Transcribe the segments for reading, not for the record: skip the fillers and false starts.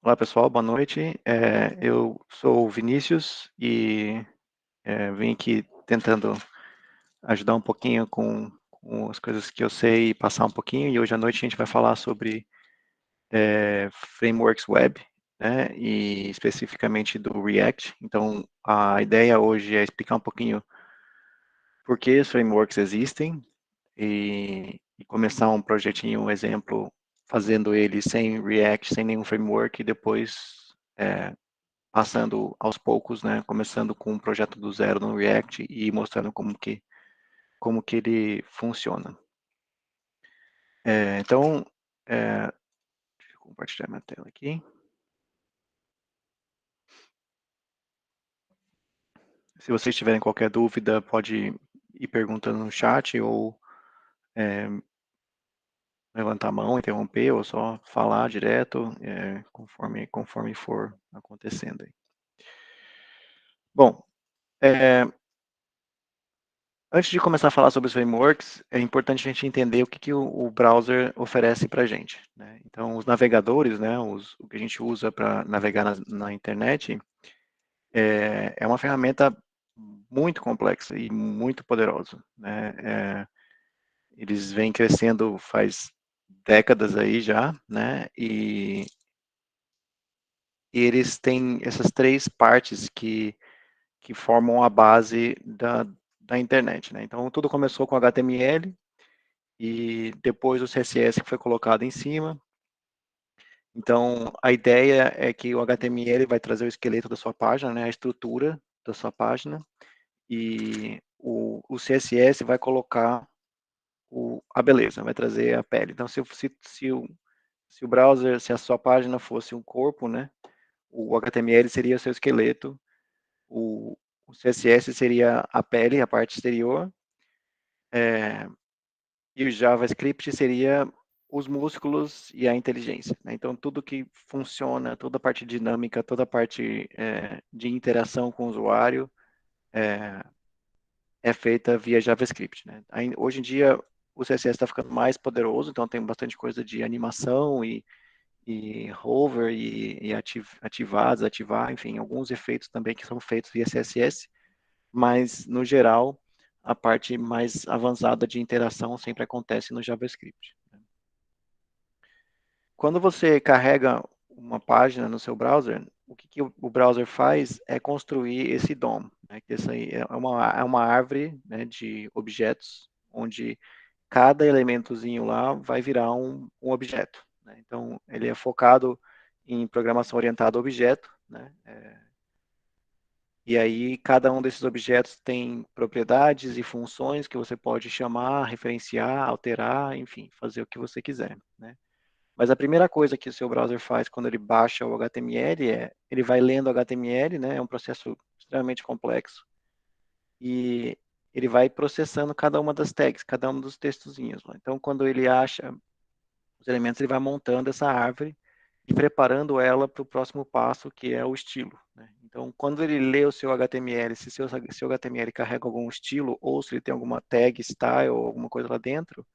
Olá pessoal, boa noite. Eu sou o Vinícius e vim aqui tentando ajudar um pouquinho com as coisas que eu sei e passar um pouquinho. E hoje à noite a gente vai falar sobre frameworks web, né, e especificamente do React. Então a ideia hoje é explicar um pouquinho por que os frameworks existem e começar um projetinho, um exemplo, fazendo ele sem React, sem nenhum framework e depois passando aos poucos, né, começando com um projeto do zero no React e mostrando como que ele funciona. Então, deixa eu compartilhar minha tela aqui. Se vocês tiverem qualquer dúvida, pode ir perguntando no chat ou levantar a mão, interromper ou só falar direto, conforme for acontecendo. Bom, antes de começar a falar sobre os frameworks, é importante a gente entender o que o browser oferece para a gente, né? Então, os navegadores, né, o que a gente usa para navegar na internet, é uma ferramenta muito complexa e muito poderosa, né? Eles vêm crescendo faz décadas aí já, né? E eles têm essas três partes que formam a base da internet, né? Então, tudo começou com HTML, e depois o CSS que foi colocado em cima. Então, a ideia é que o HTML vai trazer o esqueleto da sua página, né, a estrutura da sua página, e o CSS vai colocar a beleza, vai trazer a pele. Então, se o browser, se a sua página fosse um corpo, né, o HTML seria o seu esqueleto, o CSS seria a pele, a parte exterior, e o JavaScript seria os músculos e a inteligência, né? Então, tudo que funciona, toda a parte dinâmica, toda a parte de interação com o usuário é feita via JavaScript, né? Hoje em dia, o CSS está ficando mais poderoso, então tem bastante coisa de animação e hover e ativar, desativar, enfim, alguns efeitos também que são feitos via CSS, mas, no geral, a parte mais avançada de interação sempre acontece no JavaScript. Quando você carrega uma página no seu browser, o que o browser faz é construir esse DOM, né? Que isso aí é uma árvore, né, de objetos, onde cada elementozinho lá vai virar um objeto, né? Então, ele é focado em programação orientada a objeto, né? E aí, cada um desses objetos tem propriedades e funções que você pode chamar, referenciar, alterar, enfim, fazer o que você quiser, né? Mas a primeira coisa que o seu browser faz quando ele baixa o HTML ele vai lendo o HTML, né? É um processo extremamente complexo e ele vai processando cada uma das tags, cada um dos textozinhos. Então, quando ele acha os elementos, ele vai montando essa árvore e preparando ela para o próximo passo, que é o estilo, né? Então, quando ele lê o seu HTML, se seu HTML carrega algum estilo ou se ele tem alguma tag, style ou alguma coisa lá dentro,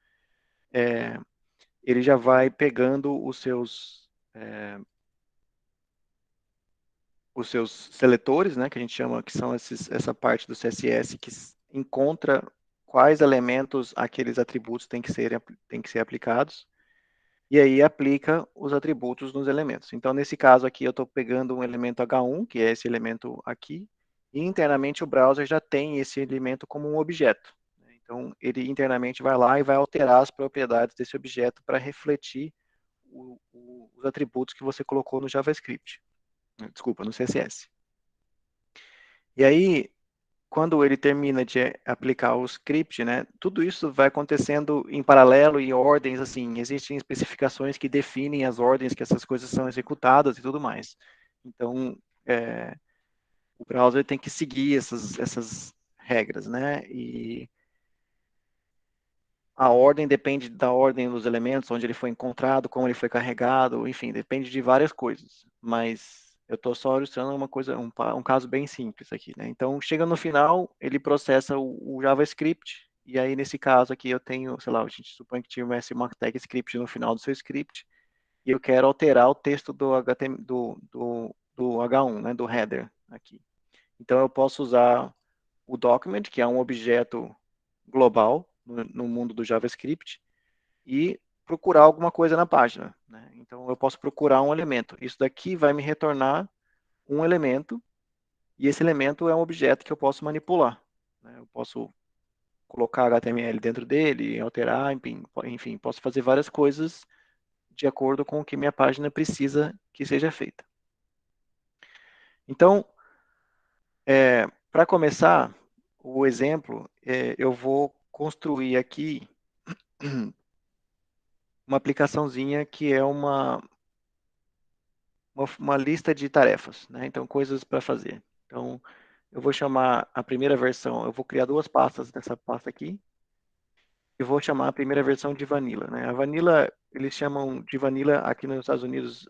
ele já vai pegando os seus seletores, né, que a gente chama, que são essa parte do CSS que encontra quais elementos aqueles atributos têm que ser aplicados, e aí aplica os atributos nos elementos. Então, nesse caso aqui, eu estou pegando um elemento H1, que é esse elemento aqui, e internamente o browser já tem esse elemento como um objeto. Então, ele internamente vai lá e vai alterar as propriedades desse objeto para refletir os atributos que você colocou no JavaScript. Desculpa, no CSS. E aí, quando ele termina de aplicar o script, né, tudo isso vai acontecendo em paralelo e ordens, assim, existem especificações que definem as ordens que essas coisas são executadas e tudo mais. Então, o browser tem que seguir essas regras, né, e a ordem depende da ordem dos elementos, onde ele foi encontrado, como ele foi carregado, enfim, depende de várias coisas. Mas eu estou só ilustrando uma coisa, um caso bem simples aqui, né? Então, chega no final, ele processa o JavaScript, e aí nesse caso aqui eu tenho, sei lá, a gente supõe que tivesse uma tag script no final do seu script, e eu quero alterar o texto do HTML, do H1, né, do header aqui. Então eu posso usar o document, que é um objeto global no mundo do JavaScript, e procurar alguma coisa na página, né? Então eu posso procurar um elemento. Isso daqui vai me retornar um elemento, e esse elemento é um objeto que eu posso manipular, né? Eu posso colocar HTML dentro dele, alterar, enfim, posso fazer várias coisas de acordo com o que minha página precisa que seja feita. Então, para começar o exemplo, eu vou construir aqui uma aplicaçãozinha que é uma lista de tarefas, né? Então, coisas para fazer. Então, eu vou chamar a primeira versão, eu vou criar duas pastas nessa pasta aqui, e vou chamar a primeira versão de Vanilla, né? A Vanilla, eles chamam de Vanilla, aqui nos Estados Unidos,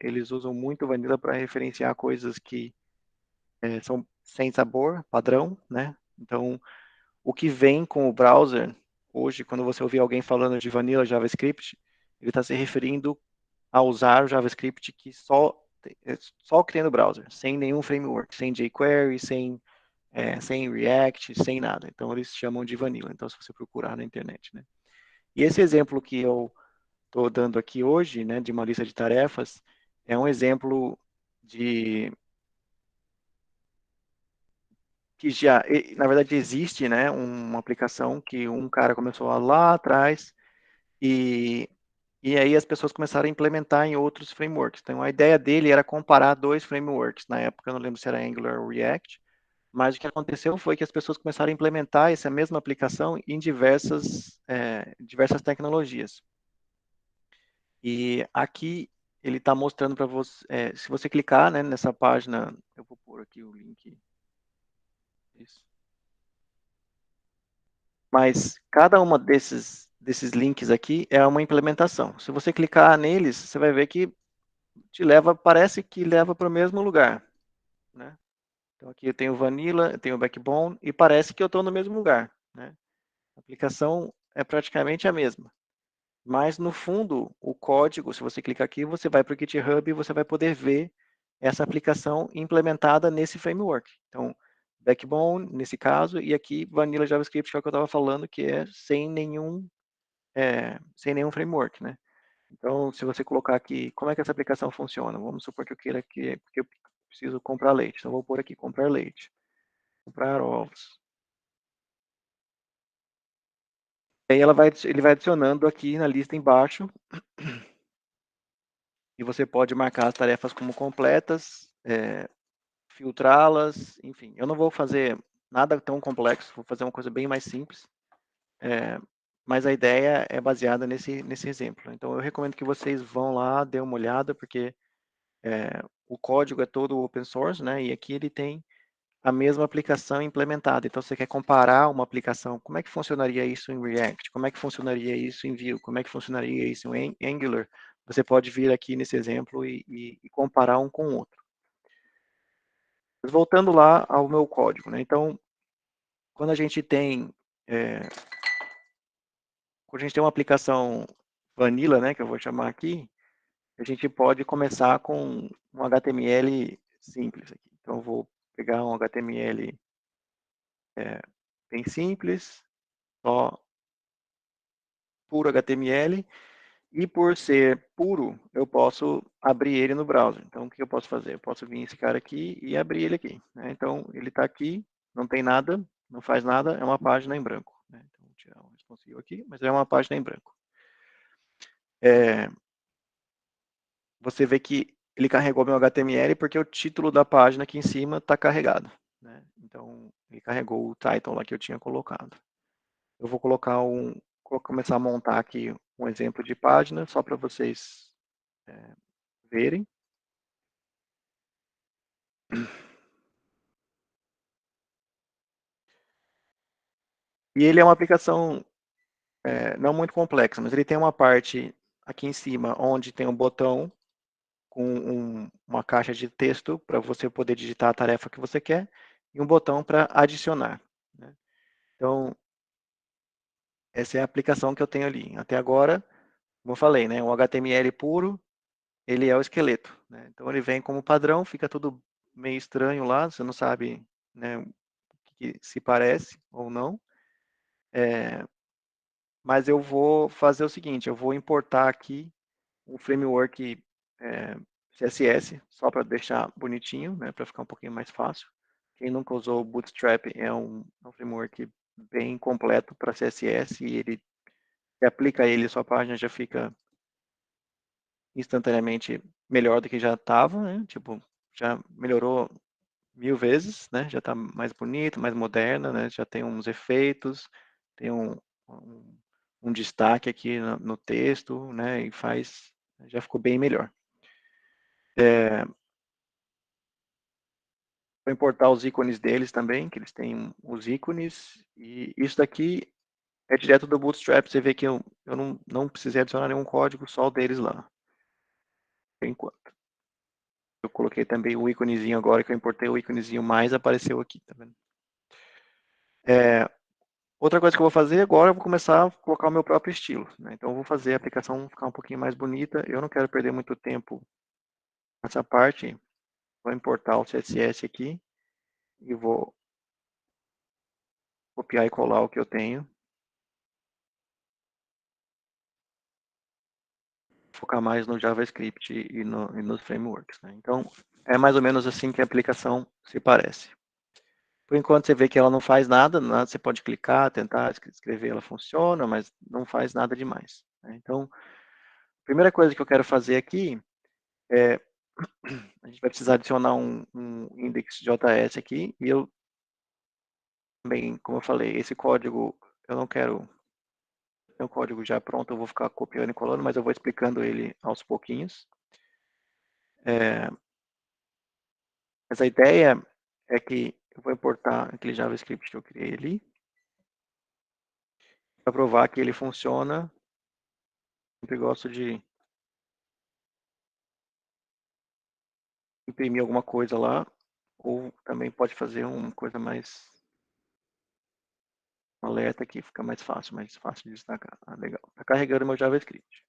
eles usam muito Vanilla para referenciar coisas que são sem sabor, padrão, né? Então, o que vem com o browser, hoje, quando você ouvir alguém falando de Vanilla JavaScript, ele está se referindo a usar o JavaScript que só cria no browser, sem nenhum framework, sem jQuery, sem React, sem nada. Então, eles chamam de Vanilla. Então, se você procurar na internet, né? E esse exemplo que eu estou dando aqui hoje, né, de uma lista de tarefas, é um exemplo de que já, na verdade, existe, né, uma aplicação que um cara começou lá atrás e, e aí as pessoas começaram a implementar em outros frameworks. Então, a ideia dele era comparar dois frameworks. Na época, eu não lembro se era Angular ou React, mas o que aconteceu foi que as pessoas começaram a implementar essa mesma aplicação em diversas tecnologias. E aqui ele está mostrando para você, se você clicar, né, nessa página, eu vou pôr aqui o link. Isso. Mas cada uma desses links aqui é uma implementação. Se você clicar neles, você vai ver que parece que leva para o mesmo lugar, né? Então aqui eu tenho Vanilla, eu tenho Backbone e parece que eu estou no mesmo lugar, né? A aplicação é praticamente a mesma. Mas no fundo, o código, se você clicar aqui, você vai para o GitHub e você vai poder ver essa aplicação implementada nesse framework. Então, Backbone, nesse caso, e aqui Vanilla JavaScript, que é o que eu estava falando, que é sem nenhum framework, né? Então, se você colocar aqui, como é que essa aplicação funciona? Vamos supor que eu queira que eu preciso comprar leite. Então, eu vou pôr aqui, comprar leite, comprar ovos. Aí ele vai adicionando aqui na lista embaixo, e você pode marcar as tarefas como completas, filtrá-las, enfim. Eu não vou fazer nada tão complexo, vou fazer uma coisa bem mais simples, mas a ideia é baseada nesse exemplo. Então, eu recomendo que vocês vão lá, dêem uma olhada, porque o código é todo open source, né? E aqui ele tem a mesma aplicação implementada. Então, você quer comparar uma aplicação, como é que funcionaria isso em React? Como é que funcionaria isso em Vue? Como é que funcionaria isso em Angular? Você pode vir aqui nesse exemplo e comparar um com o outro. Mas voltando lá ao meu código, né? Então, quando a gente tem uma aplicação vanilla, né, que eu vou chamar aqui, a gente pode começar com um HTML simples aqui. Então, eu vou pegar um HTML bem simples, só puro HTML, e por ser puro, eu posso abrir ele no browser. Então, o que eu posso fazer? Eu posso vir esse cara aqui e abrir ele aqui, né? Então, ele está aqui, não tem nada, não faz nada, é uma página em branco, né? Então, vou tirar o responsivo aqui, mas é uma página em branco. Você vê que ele carregou meu HTML porque o título da página aqui em cima está carregado, né? Então, ele carregou o title lá que eu tinha colocado. Eu vou começar a montar aqui um exemplo de página, só para vocês verem. E ele é uma aplicação não muito complexa, mas ele tem uma parte aqui em cima onde tem um botão com uma caixa de texto para você poder digitar a tarefa que você quer e um botão para adicionar, né? Então, essa é a aplicação que eu tenho ali. Até agora, como eu falei, né, um HTML puro, ele é o esqueleto, né? Então ele vem como padrão, fica tudo meio estranho lá, você não sabe, né, o que se parece ou não. Mas eu vou fazer o seguinte, eu vou importar aqui um framework CSS, só para deixar bonitinho, né, para ficar um pouquinho mais fácil. Quem nunca usou o Bootstrap é um framework bem completo para CSS e ele se aplica a ele, sua página já fica instantaneamente melhor do que já estava, né? Tipo, já melhorou 1000 vezes, né? Já está mais bonito, mais moderna, né? Já tem uns efeitos, tem um, um destaque aqui no texto, né? E já ficou bem melhor. Vou importar os ícones deles também, que eles têm os ícones, e isso daqui é direto do Bootstrap, você vê que eu não precisei adicionar nenhum código, só o deles lá, por enquanto. Eu coloquei também o íconezinho agora, que eu importei o íconezinho mais, apareceu aqui, tá vendo? Outra coisa que eu vou fazer agora, eu vou começar a colocar o meu próprio estilo, né? Então eu vou fazer a aplicação ficar um pouquinho mais bonita, eu não quero perder muito tempo nessa parte, vou importar o CSS aqui, e vou copiar e colar o que eu tenho, focar mais no JavaScript e nos frameworks, né? Então, é mais ou menos assim que a aplicação se parece. Por enquanto, você vê que ela não faz nada, você pode clicar, tentar escrever, ela funciona, mas não faz nada demais, né? Então, a primeira coisa que eu quero fazer aqui é, a gente vai precisar adicionar um index.js aqui, e eu também, como eu falei, esse código, eu não quero, é um código já pronto, eu vou ficar copiando e colando, mas eu vou explicando ele aos pouquinhos. Mas a ideia é que eu vou importar aquele JavaScript que eu criei ali, para provar que ele funciona. Sempre gosto de imprimir alguma coisa lá, ou também pode fazer uma coisa mais alerta aqui, fica mais fácil de destacar. Ah, legal. Está carregando meu JavaScript.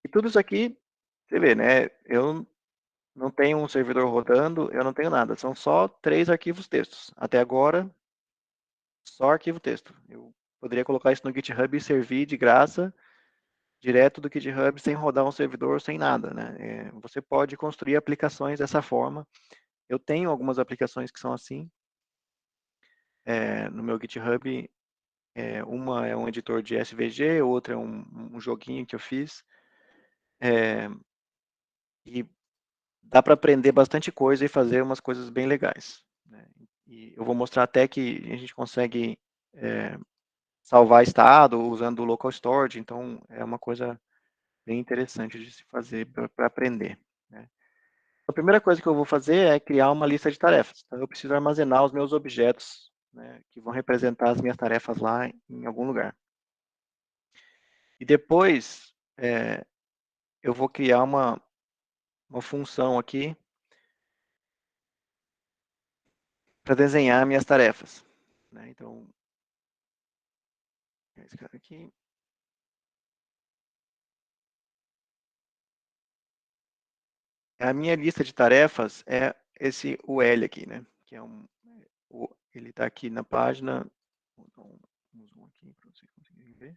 E tudo isso aqui, você vê, né? Eu não tenho um servidor rodando, eu não tenho nada. São só 3 arquivos textos. Até agora, só arquivo texto. Eu poderia colocar isso no GitHub e servir de graça, direto do GitHub, sem rodar um servidor, sem nada, né? Você pode construir aplicações dessa forma. Eu tenho algumas aplicações que são assim. No meu GitHub, uma é um editor de SVG, outra é um joguinho que eu fiz. E dá para aprender bastante coisa e fazer umas coisas bem legais, né? E eu vou mostrar até que a gente consegue salvar estado usando o local storage, então é uma coisa bem interessante de se fazer para aprender, né? A primeira coisa que eu vou fazer é criar uma lista de tarefas. Então, eu preciso armazenar os meus objetos, né, que vão representar as minhas tarefas lá em algum lugar. E depois, eu vou criar uma função aqui para desenhar minhas tarefas, né? Então, esse cara aqui. A minha lista de tarefas é esse UL aqui, né? Que é ele está aqui na página. Vou dar um zoom aqui para vocês conseguirem ver.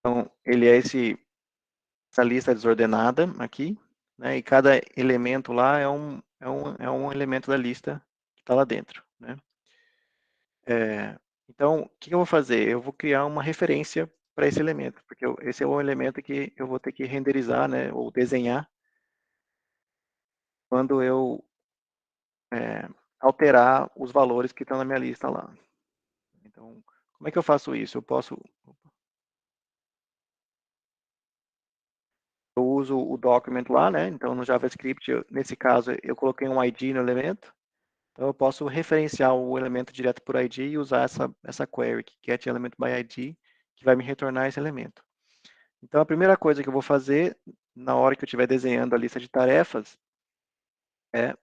Então, ele é essa lista desordenada aqui, né? E cada elemento lá é um elemento da lista que está lá dentro, né? Então, o que eu vou fazer? Eu vou criar uma referência para esse elemento, porque esse é o elemento que eu vou ter que renderizar, né? Ou desenhar quando eu alterar os valores que estão na minha lista lá. Então, como é que eu faço isso? Eu uso o document lá, né? Então, no JavaScript, nesse caso, eu coloquei um ID no elemento. Então, eu posso referenciar o elemento direto por ID e usar essa query, que get element by ID, que vai me retornar esse elemento. Então, a primeira coisa que eu vou fazer, na hora que eu estiver desenhando a lista de tarefas, é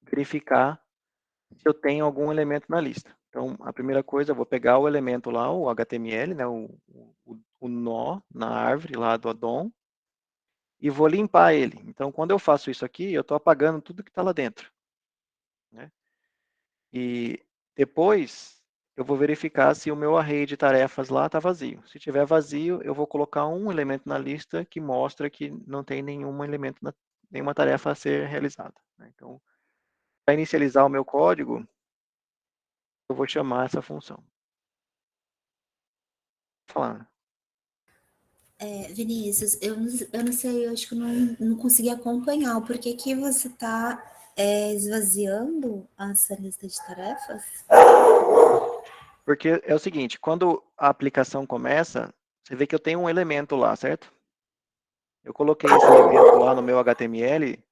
verificar se eu tenho algum elemento na lista. Então, a primeira coisa, eu vou pegar o elemento lá, o HTML, né, o nó na árvore lá do DOM, e vou limpar ele. Então, quando eu faço isso aqui, eu estou apagando tudo que está lá dentro, né? E depois eu vou verificar se o meu array de tarefas lá está vazio. Se tiver vazio, eu vou colocar um elemento na lista que mostra que não tem nenhum elemento, nenhuma tarefa a ser realizada, né? Então, para inicializar o meu código, eu vou chamar essa função. Falando. Vinícius, eu não sei, eu acho que eu não consegui acompanhar o porquê que você está esvaziando essa lista de tarefas? Porque é o seguinte, quando a aplicação começa, você vê que eu tenho um elemento lá, certo? Eu coloquei esse elemento lá no meu HTML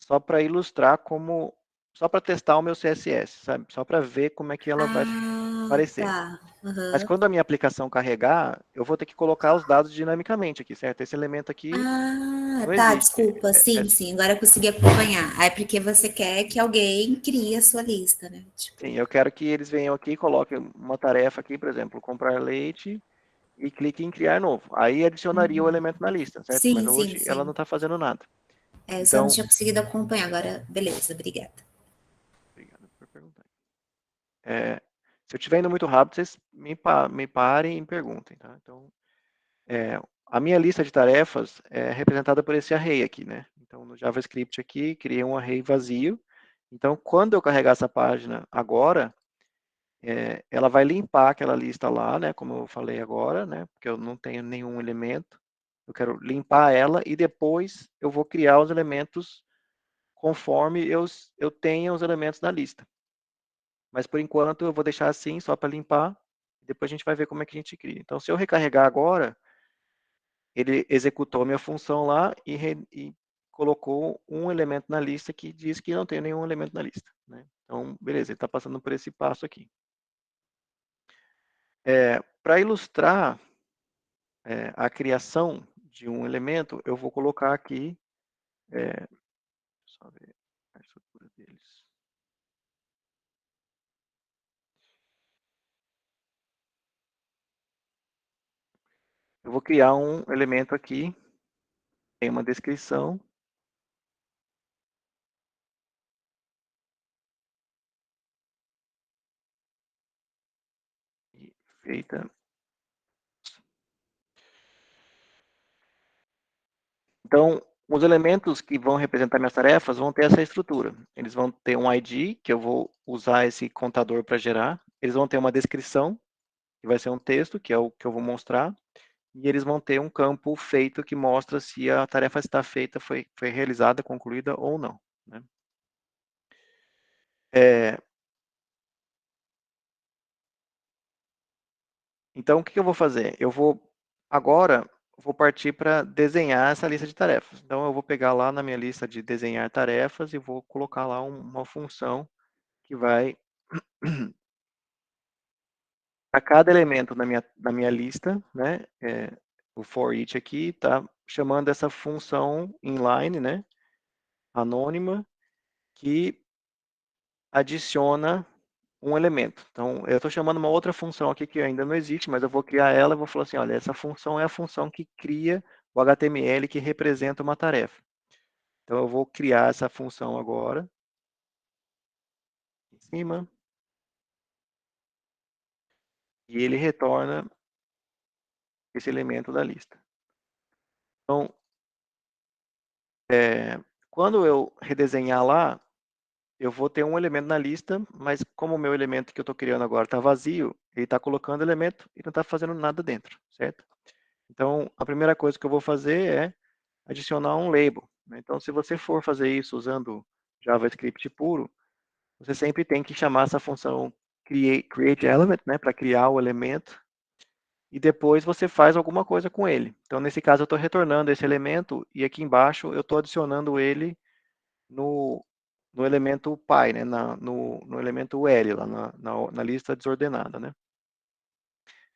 só para ilustrar como, só para testar o meu CSS, sabe? Só para ver como é que ela vai Ah, aparecer. tá. Mas Uhum. quando a minha aplicação carregar, eu vou ter que colocar os dados dinamicamente aqui, certo? Esse elemento aqui Ah, não tá, existe. desculpa. Sim, sim, agora eu consegui acompanhar. É porque você quer que alguém crie a sua lista, né? Tipo, Sim, eu quero que eles venham aqui e coloquem uma tarefa aqui, por exemplo, comprar leite e clique em criar novo. Aí adicionaria o elemento na lista, certo? Mas sim, sim, hoje ela sim. não está fazendo nada. Eu só não Então, tinha conseguido acompanhar. Agora, beleza, obrigada. obrigado por perguntar. Se eu estiver indo muito rápido, vocês me parem e me perguntem, tá? Então, a minha lista de tarefas é representada por esse array aqui, né? Então, no JavaScript aqui, criei um array vazio. Então, quando eu carregar essa página agora, ela vai limpar aquela lista lá, né? Como eu falei agora, né? Porque eu não tenho nenhum elemento. Eu quero limpar ela e depois eu vou criar os elementos conforme eu tenha os elementos na lista. Mas por enquanto eu vou deixar assim, só para limpar. Depois a gente vai ver como é que a gente cria. Então, se eu recarregar agora, ele executou a minha função lá e colocou um elemento na lista que diz que não tem nenhum elemento na lista, né? Então, beleza, ele está passando por esse passo aqui. Para ilustrar a criação de um elemento, eu vou colocar aqui, só ver a estrutura deles. Eu vou criar um elemento aqui, tem uma descrição, feita. Então, os elementos que vão representar minhas tarefas vão ter essa estrutura. Eles vão ter um ID, que eu vou usar esse contador para gerar. Eles vão ter uma descrição, que vai ser um texto, que é o que eu vou mostrar. E eles vão ter um campo feito que mostra se a tarefa está feita, foi realizada, concluída ou não, né? Então, o que eu vou fazer? Agora, vou partir para desenhar essa lista de tarefas. Então, eu vou pegar lá na minha lista de desenhar tarefas e vou colocar lá uma função que vai a cada elemento na minha lista, né, o for each aqui está chamando essa função inline, né, anônima, que adiciona um elemento. Então, eu estou chamando uma outra função aqui que ainda não existe, mas eu vou criar ela e vou falar assim, olha, essa função é a função que cria o HTML que representa uma tarefa. Então, eu vou criar essa função agora, em cima, e ele retorna esse elemento da lista. Então, quando eu redesenhar lá, eu vou ter um elemento na lista, mas como o meu elemento que eu estou criando agora está vazio, ele está colocando elemento e não está fazendo nada dentro, certo? Então, a primeira coisa que eu vou fazer é adicionar um label, né? Então, se você for fazer isso usando JavaScript puro, você sempre tem que chamar essa função create element, né, para criar o elemento, e depois você faz alguma coisa com ele. Então, nesse caso, eu estou retornando esse elemento e aqui embaixo eu estou adicionando ele no elemento pi, né, no elemento L, lá na lista desordenada, né?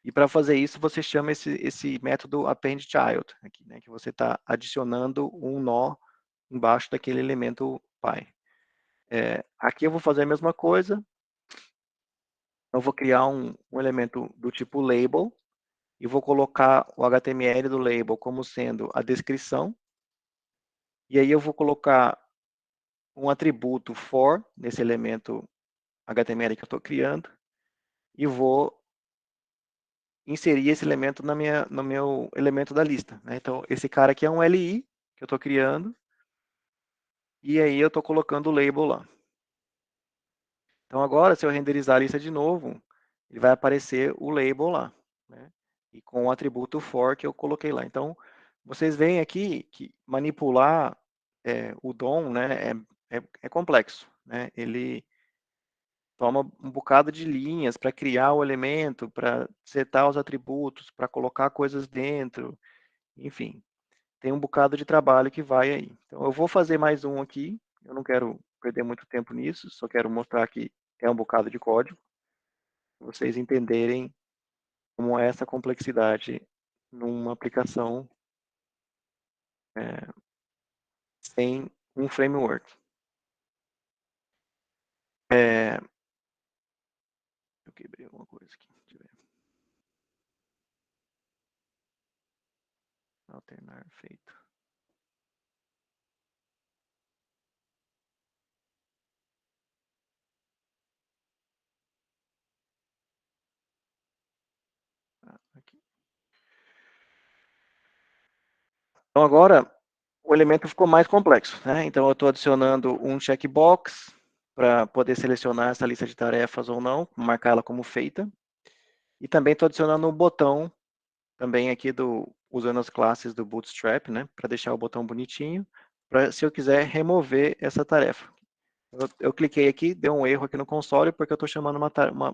E para fazer isso, você chama esse método append_child, aqui, né, que você está adicionando um nó embaixo daquele elemento pi. Aqui eu vou fazer a mesma coisa. Eu vou criar um elemento do tipo label e vou colocar o HTML do label como sendo a descrição. E aí eu vou colocar um atributo for nesse elemento HTML que eu estou criando e vou inserir esse elemento no meu elemento da lista, né? Então, esse cara aqui é um LI que eu estou criando e aí eu estou colocando o label lá. Então, agora, se eu renderizar a lista de novo, ele vai aparecer o label lá, né? E com o atributo for que eu coloquei lá. Então, vocês veem aqui que manipular o DOM, né, é complexo, né? Ele toma um bocado de linhas para criar o elemento, para setar os atributos, para colocar coisas dentro, enfim, tem um bocado de trabalho que vai aí. Então, eu vou fazer mais um aqui, eu não quero perder muito tempo nisso, só quero mostrar que é um bocado de código, para vocês entenderem como é essa complexidade numa aplicação sem um framework. Eu quebrei alguma coisa aqui. Deixa eu ver. Alternar feito. Aqui. Então agora o elemento ficou mais complexo, né? Então eu estou adicionando um checkbox para poder selecionar essa lista de tarefas ou não, marcar ela como feita. E também estou adicionando um botão também aqui usando as classes do Bootstrap, né? Para deixar o botão bonitinho, para se eu quiser remover essa tarefa. Eu cliquei aqui, deu um erro aqui no console, porque eu estou chamando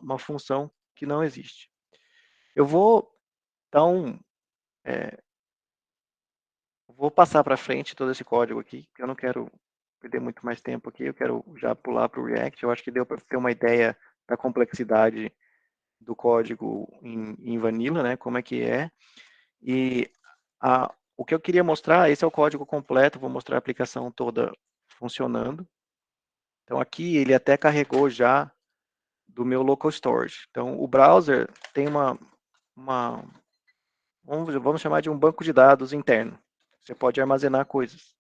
uma função que não existe. Eu vou, então, vou passar para frente todo esse código aqui, porque eu não quero perder muito mais tempo aqui, eu quero já pular para o React. Eu acho que deu para ter uma ideia da complexidade do código em Vanilla, né? Como é que é. E o que eu queria mostrar, esse é o código completo, vou mostrar a aplicação toda funcionando. Então aqui ele até carregou já do meu local storage. Então o browser tem vamos chamar de um banco de dados interno. Você pode armazenar coisas.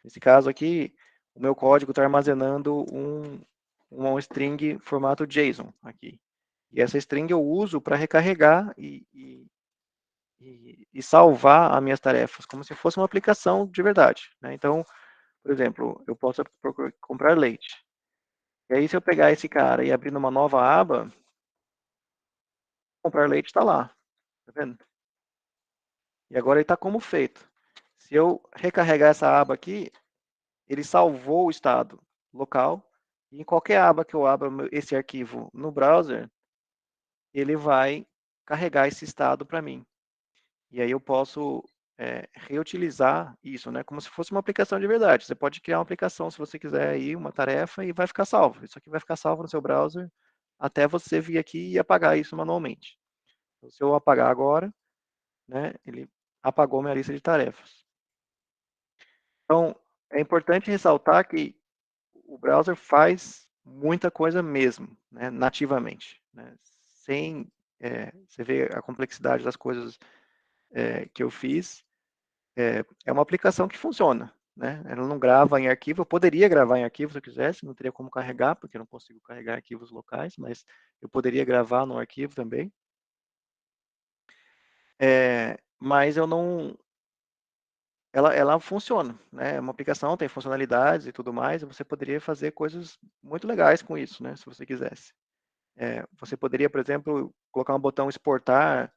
Nesse caso aqui, o meu código está armazenando uma string formato JSON aqui. E essa string eu uso para recarregar e salvar as minhas tarefas, como se fosse uma aplicação de verdade, né? Então, por exemplo, eu posso comprar leite. E aí, se eu pegar esse cara e abrir numa nova aba, comprar leite está lá, tá vendo? E agora ele está como feito. Se eu recarregar essa aba aqui, ele salvou o estado local, e em qualquer aba que eu abra esse arquivo no browser, ele vai carregar esse estado para mim. E aí eu posso reutilizar isso, né? Como se fosse uma aplicação de verdade. Você pode criar uma aplicação, se você quiser, aí, uma tarefa, e vai ficar salvo. Isso aqui vai ficar salvo no seu browser até você vir aqui e apagar isso manualmente. Então, se eu apagar agora, né, ele apagou minha lista de tarefas. Então, é importante ressaltar que o browser faz muita coisa mesmo, né, nativamente. Né? Sem, você vê a complexidade das coisas que eu fiz, é uma aplicação que funciona. Né? Ela não grava em arquivo, eu poderia gravar em arquivo se eu quisesse, não teria como carregar, porque eu não consigo carregar arquivos locais, mas eu poderia gravar no arquivo também. Mas eu não, ela funciona, né? É uma aplicação, tem funcionalidades e tudo mais, e você poderia fazer coisas muito legais com isso, né? Se você quisesse. Você poderia, por exemplo, colocar um botão exportar.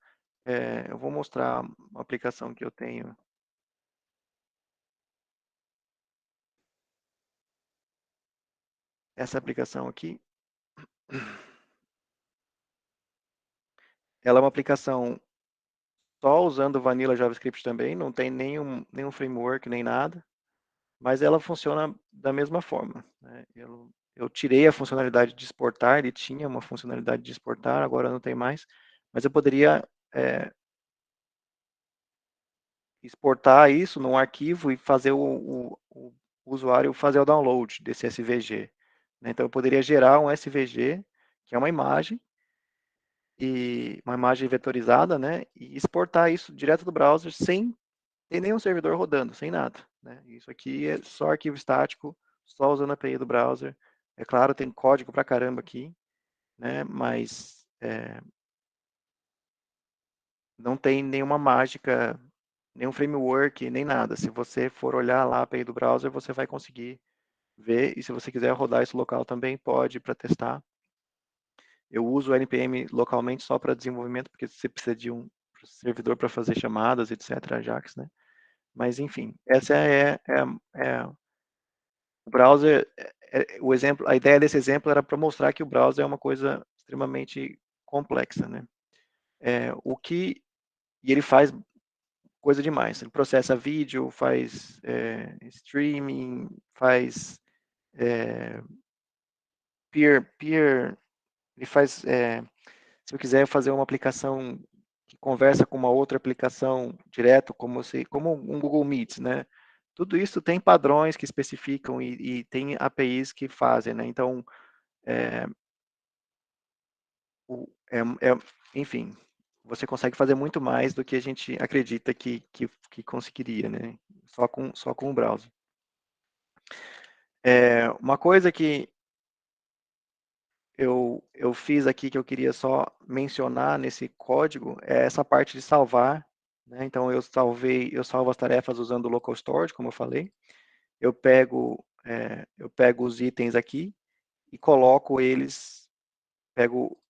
Eu vou mostrar uma aplicação que eu tenho. Essa aplicação aqui, ela é uma aplicação só usando Vanilla JavaScript também, não tem nenhum framework, nem nada, mas ela funciona da mesma forma. Né? Eu tirei a funcionalidade de exportar, ele tinha uma funcionalidade de exportar, agora não tem mais, mas eu poderia exportar isso num arquivo e fazer o usuário fazer o download desse SVG. Né? Então eu poderia gerar um SVG, que é uma imagem, e uma imagem vetorizada, né? E exportar isso direto do browser sem ter nenhum servidor rodando, sem nada, né? Isso aqui é só arquivo estático, só usando a API do browser. É claro, tem código pra caramba aqui, né? Mas não tem nenhuma mágica, nenhum framework, nem nada. Se você for olhar lá a API do browser, você vai conseguir ver. E se você quiser rodar isso local também, pode para testar. Eu uso o NPM localmente só para desenvolvimento, porque você precisa de um servidor para fazer chamadas, etc., Ajax, né? Mas, enfim, essa é o browser, o exemplo, a ideia desse exemplo era para mostrar que o browser é uma coisa extremamente complexa, né? E ele faz coisa demais. Ele processa vídeo, faz streaming, faz peer, ele faz, se eu quiser fazer uma aplicação que conversa com uma outra aplicação direto, como um Google Meet, né? Tudo isso tem padrões que especificam e tem APIs que fazem, né? Então, enfim, você consegue fazer muito mais do que a gente acredita que conseguiria, né? Só com o browser. Uma coisa que eu fiz aqui que eu queria só mencionar nesse código é essa parte de salvar, né? Então eu salvo as tarefas usando o local storage, como eu falei. Eu pego os itens aqui e coloco eles, pego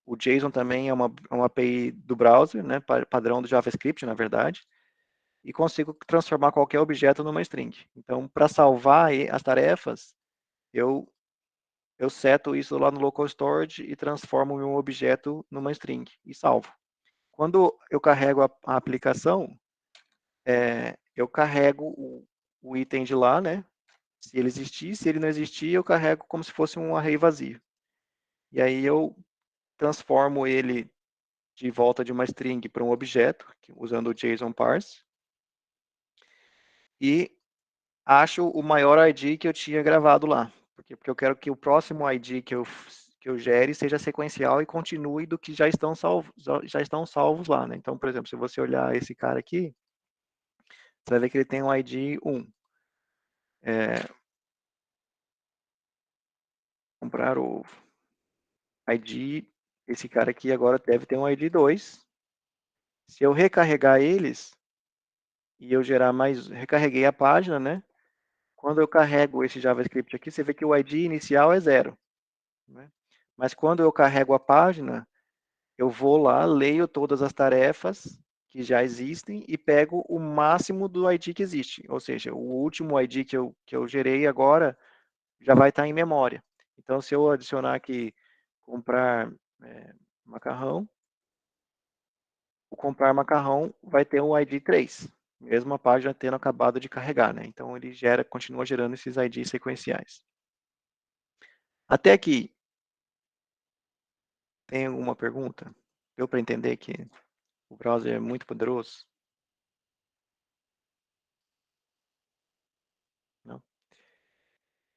o JSON também é uma API do browser, né? Padrão do JavaScript, na verdade, e consigo transformar qualquer objeto numa string. Então, para salvar as tarefas, eu eu seto isso lá no local storage e transformo o meu objeto numa string e salvo. Quando eu carrego a aplicação, eu carrego o item de lá, né? Se ele existir, se ele não existir, eu carrego como se fosse um array vazio. E aí eu transformo ele de volta de uma string para um objeto, usando o JSON parse, e acho o maior ID que eu tinha gravado lá. Porque eu quero que o próximo ID que eu gere seja sequencial e continue do que já estão salvos lá, né? Então, por exemplo, se você olhar esse cara aqui, você vai ver que ele tem um ID 1. Comprar o ID, esse cara aqui agora deve ter um ID 2. Se eu recarregar eles e eu gerar mais, recarreguei a página, né? Quando eu carrego esse JavaScript aqui, você vê que o ID inicial é 0, né? Mas quando eu carrego a página, eu vou lá, leio todas as tarefas que já existem e pego o máximo do ID que existe. Ou seja, o último ID que eu gerei agora já vai estar em memória. Então, se eu adicionar aqui comprar macarrão, o comprar macarrão vai ter um ID 3, mesmo a página tendo acabado de carregar, né? Então, ele continua gerando esses IDs sequenciais. Até aqui, tem alguma pergunta? Deu para entender que o browser é muito poderoso? Não?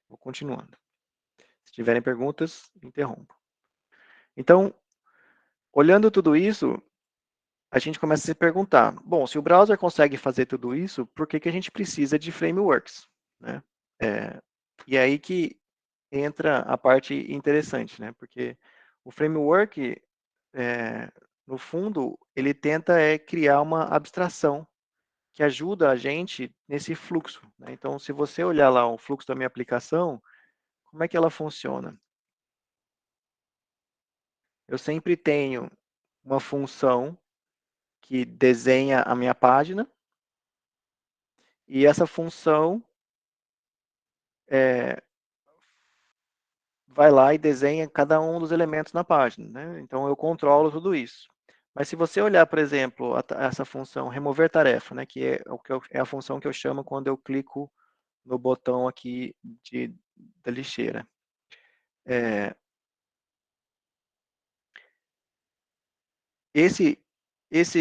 Vou continuando. Se tiverem perguntas, interrompo. Então, olhando tudo isso, a gente começa a se perguntar, bom, se o browser consegue fazer tudo isso, por que a gente precisa de frameworks, né? E aí que entra a parte interessante, né? Porque o framework, no fundo, ele tenta criar uma abstração que ajuda a gente nesse fluxo, né? Então, se você olhar lá o fluxo da minha aplicação, como é que ela funciona? Eu sempre tenho uma função que desenha a minha página e essa função vai lá e desenha cada um dos elementos na página, né? Então eu controlo tudo isso. Mas se você olhar, por exemplo, essa função remover tarefa, né, que é a função que eu chamo quando eu clico no botão aqui da lixeira.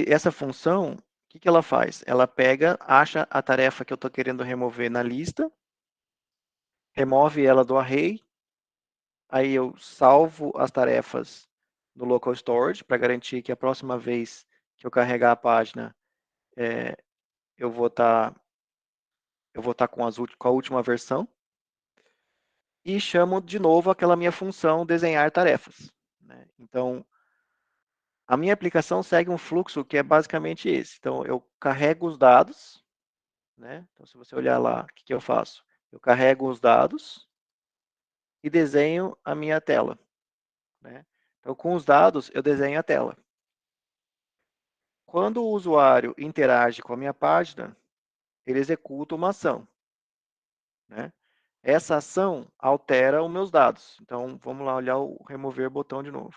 Essa função, o que ela faz? Ela acha a tarefa que eu estou querendo remover na lista, remove ela do array, aí eu salvo as tarefas no local storage, para garantir que a próxima vez que eu carregar a página, eu vou estar com a última versão. E chamo de novo aquela minha função desenhar tarefas, né? Então, a minha aplicação segue um fluxo que é basicamente esse. Então, eu carrego os dados, né? Então, se você olhar lá, o que eu faço? Eu carrego os dados e desenho a minha tela, né? Então, com os dados, eu desenho a tela. Quando o usuário interage com a minha página, ele executa uma ação, né? Essa ação altera os meus dados. Então, vamos lá olhar o remover botão de novo.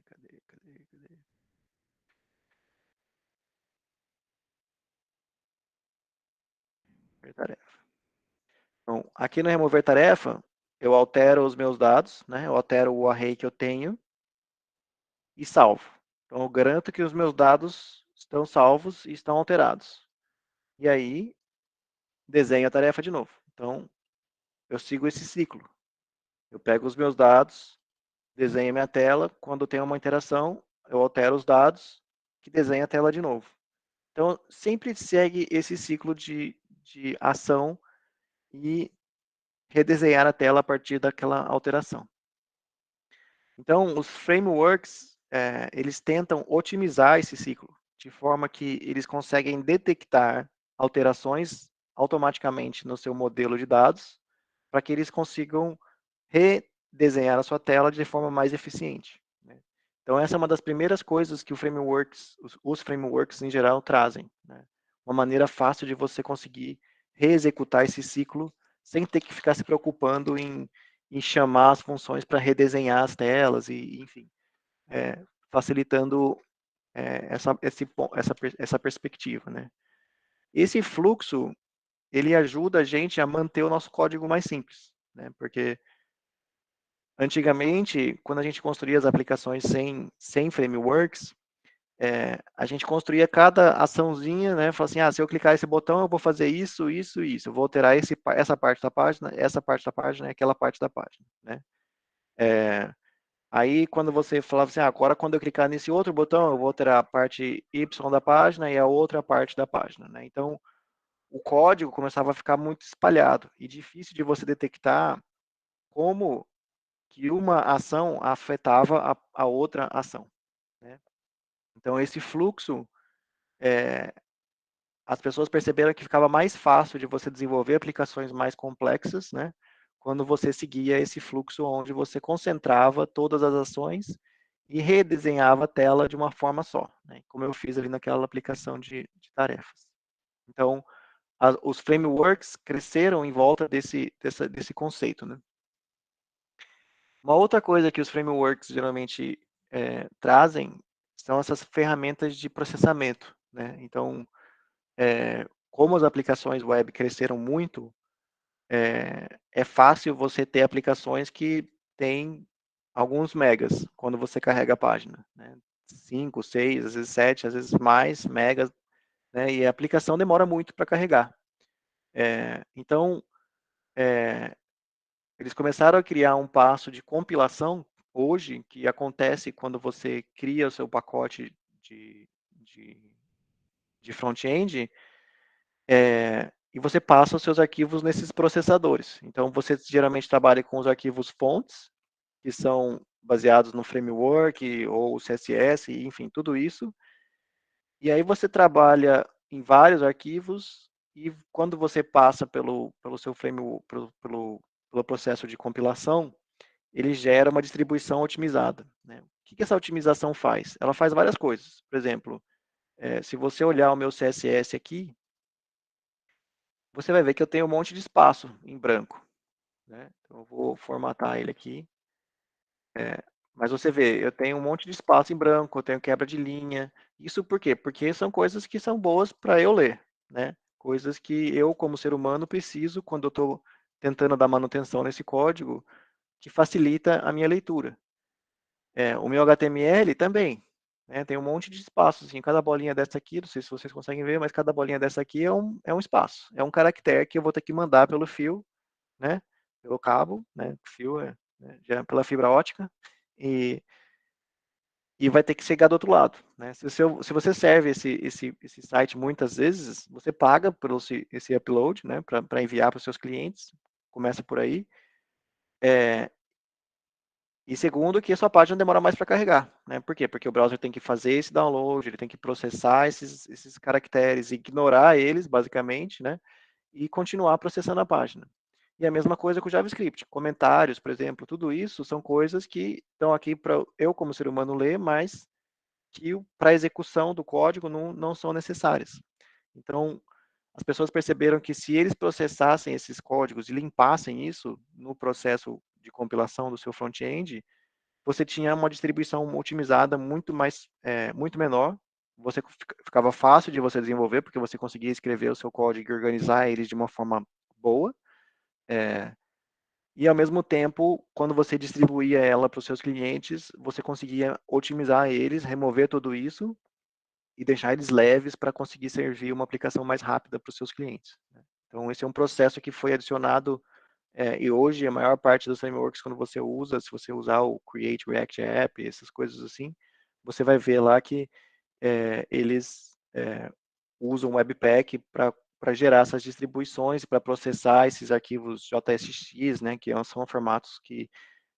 Cadê? Tarefa. Então, aqui no remover tarefa, eu altero os meus dados, né? Eu altero o array que eu tenho e salvo. Então, eu garanto que os meus dados estão salvos e estão alterados. E aí, desenho a tarefa de novo. Então, eu sigo esse ciclo. Eu pego os meus dados, desenho a minha tela. Quando tem uma interação, eu altero os dados, que desenha a tela de novo. Então, sempre segue esse ciclo de ação e redesenhar a tela a partir daquela alteração. Então, os frameworks, eles tentam otimizar esse ciclo, de forma que eles conseguem detectar alterações automaticamente no seu modelo de dados, para que eles consigam redesenhar a sua tela de forma mais eficiente, né? Então, essa é uma das primeiras coisas que os frameworks em geral trazem, né? Uma maneira fácil de você conseguir reexecutar esse ciclo sem ter que ficar se preocupando em chamar as funções para redesenhar as telas e, enfim, facilitando essa perspectiva, né? Esse fluxo, ele ajuda a gente a manter o nosso código mais simples, né? Porque antigamente, quando a gente construía as aplicações sem frameworks, a gente construía cada açãozinha, né? Falava assim, se eu clicar esse botão, eu vou fazer isso, isso, isso. Eu vou alterar essa parte da página, essa parte da página, aquela parte da página, né? Aí, quando você falava assim, agora quando eu clicar nesse outro botão, eu vou alterar a parte Y da página e a outra parte da página, né? Então, o código começava a ficar muito espalhado e difícil de você detectar como que uma ação afetava a outra ação, né? Então, esse fluxo, as pessoas perceberam que ficava mais fácil de você desenvolver aplicações mais complexas, né? Quando você seguia esse fluxo onde você concentrava todas as ações e redesenhava a tela de uma forma só, né? Como eu fiz ali naquela aplicação de tarefas. Então, os frameworks cresceram em volta desse conceito, né? Uma outra coisa que os frameworks geralmente trazem são essas ferramentas de processamento, né? Então, como as aplicações web cresceram muito, é fácil você ter aplicações que têm alguns megas quando você carrega a página, né? 5, 6, às vezes 7, às vezes mais megas, né? E a aplicação demora muito para carregar. Então, eles começaram a criar um passo de compilação hoje, que acontece quando você cria o seu pacote de, de, de front-end, e você passa os seus arquivos nesses processadores. Então, você geralmente trabalha com os arquivos fontes, que são baseados no framework ou CSS, enfim, tudo isso. E aí você trabalha em vários arquivos e quando você passa pelo seu framework, pelo processo de compilação, ele gera uma distribuição otimizada, né? O que essa otimização faz? Ela faz várias coisas. Por exemplo, se você olhar o meu CSS aqui, você vai ver que eu tenho um monte de espaço em branco, né? Então, eu vou formatar ele aqui. Mas você vê, eu tenho um monte de espaço em branco, eu tenho quebra de linha. Isso por quê? Porque são coisas que são boas para eu ler, né? Coisas que eu, como ser humano, preciso quando eu estou tentando dar manutenção nesse código, que facilita a minha leitura. O meu HTML também, né? Tem um monte de espaços, assim, cada bolinha dessa aqui, não sei se vocês conseguem ver, mas cada bolinha dessa aqui é um espaço, é um caractere que eu vou ter que mandar pelo fio, né? Pelo cabo, né? Fio né, já pela fibra ótica, e, e vai ter que chegar do outro lado, né? Se você serve esse site muitas vezes, você paga por esse upload, né, para enviar para os seus clientes, começa por aí. E segundo, que a sua página demora mais para carregar, né? Por quê? Porque o browser tem que fazer esse download, ele tem que processar esses caracteres, ignorar eles, basicamente, né? E continuar processando a página. E a mesma coisa com o JavaScript. Comentários, por exemplo, tudo isso são coisas que estão aqui para eu, como ser humano, ler, mas que para a execução do código não são necessárias. Então, as pessoas perceberam que se eles processassem esses códigos e limpassem isso no processo de compilação do seu front-end, você tinha uma distribuição otimizada muito menor. Você ficava fácil de você desenvolver, porque você conseguia escrever o seu código e organizar eles de uma forma boa. E ao mesmo tempo, quando você distribuía ela para os seus clientes, você conseguia otimizar eles, remover tudo isso e deixar eles leves para conseguir servir uma aplicação mais rápida para os seus clientes. Então, esse é um processo que foi adicionado, e hoje a maior parte dos frameworks, quando você usa, se você usar o Create React App, essas coisas assim, você vai ver lá que eles usam o Webpack para gerar essas distribuições, para processar esses arquivos JSX, né, que são formatos que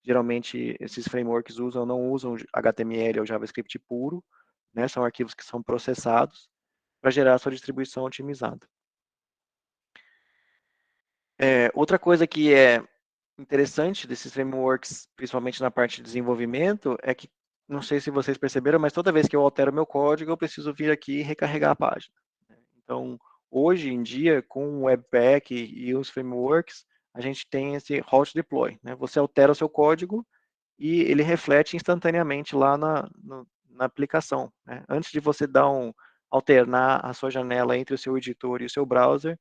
geralmente esses frameworks usam, não usam HTML ou JavaScript puro, né, são arquivos que são processados para gerar a sua distribuição otimizada. Outra coisa que é interessante desses frameworks, principalmente na parte de desenvolvimento, é que, não sei se vocês perceberam, mas toda vez que eu altero meu código, eu preciso vir aqui e recarregar a página. Então, hoje em dia, com o Webpack e os frameworks, a gente tem esse hot deploy, né? Você altera o seu código e ele reflete instantaneamente lá na aplicação, né? Antes de você alternar a sua janela entre o seu editor e o seu browser,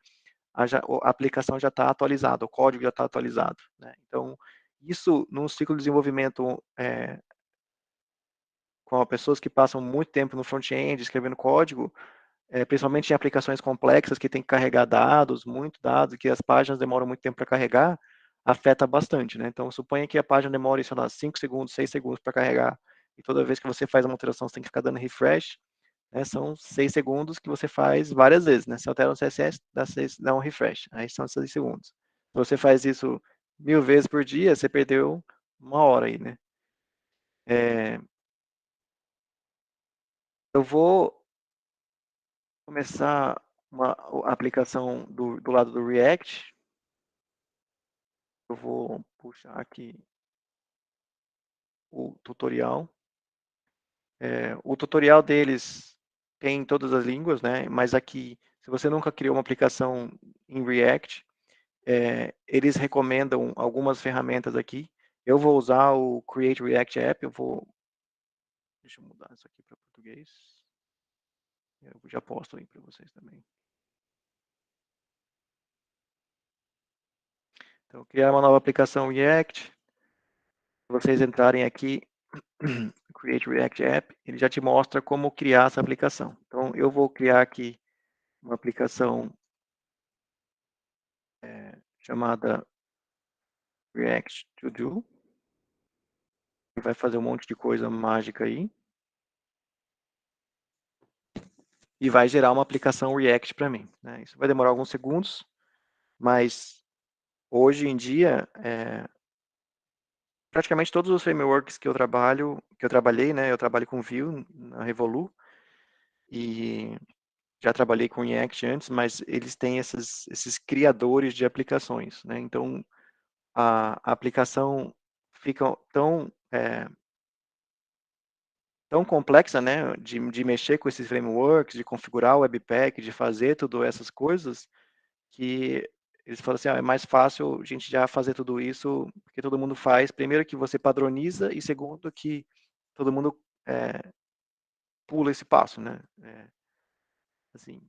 a aplicação já está atualizada, o código já está atualizado, né? Então, isso num ciclo de desenvolvimento com pessoas que passam muito tempo no front-end escrevendo código, principalmente em aplicações complexas que tem que carregar dados, muito dados, e que as páginas demoram muito tempo para carregar, afeta bastante, né? Então, suponha que a página demore, sei lá, 5 segundos, 6 segundos para carregar, e toda vez que você faz uma alteração, você tem que ficar dando refresh, né? São 6 segundos que você faz várias vezes, né? Você altera um CSS, dá um refresh, aí são 6 segundos. Se você faz isso 1000 vezes por dia, você perdeu uma hora aí, né? Eu vou começar uma aplicação do lado do React. Eu vou puxar aqui o tutorial. O tutorial deles tem em todas as línguas, né? Mas aqui, se você nunca criou uma aplicação em React, eles recomendam algumas ferramentas aqui. Eu vou usar o Create React App. Deixa eu mudar isso aqui para português. Eu já posto aí para vocês também. Então, criar uma nova aplicação React. Se vocês entrarem aqui, Create React App, ele já te mostra como criar essa aplicação. Então, eu vou criar aqui uma aplicação chamada React To Do, que vai fazer um monte de coisa mágica aí, e vai gerar uma aplicação React para mim, né? Isso vai demorar alguns segundos, mas hoje em dia, praticamente todos os frameworks que eu trabalhei, né? Eu trabalho com Vue na Revolu, e já trabalhei com React antes, mas eles têm esses criadores de aplicações, né? Então, a aplicação fica tão complexa, né, de mexer com esses frameworks, de configurar o Webpack, de fazer todas essas coisas, que eles falam assim, é mais fácil a gente já fazer tudo isso, porque todo mundo faz. Primeiro que você padroniza, e segundo que todo mundo pula esse passo, né? Assim,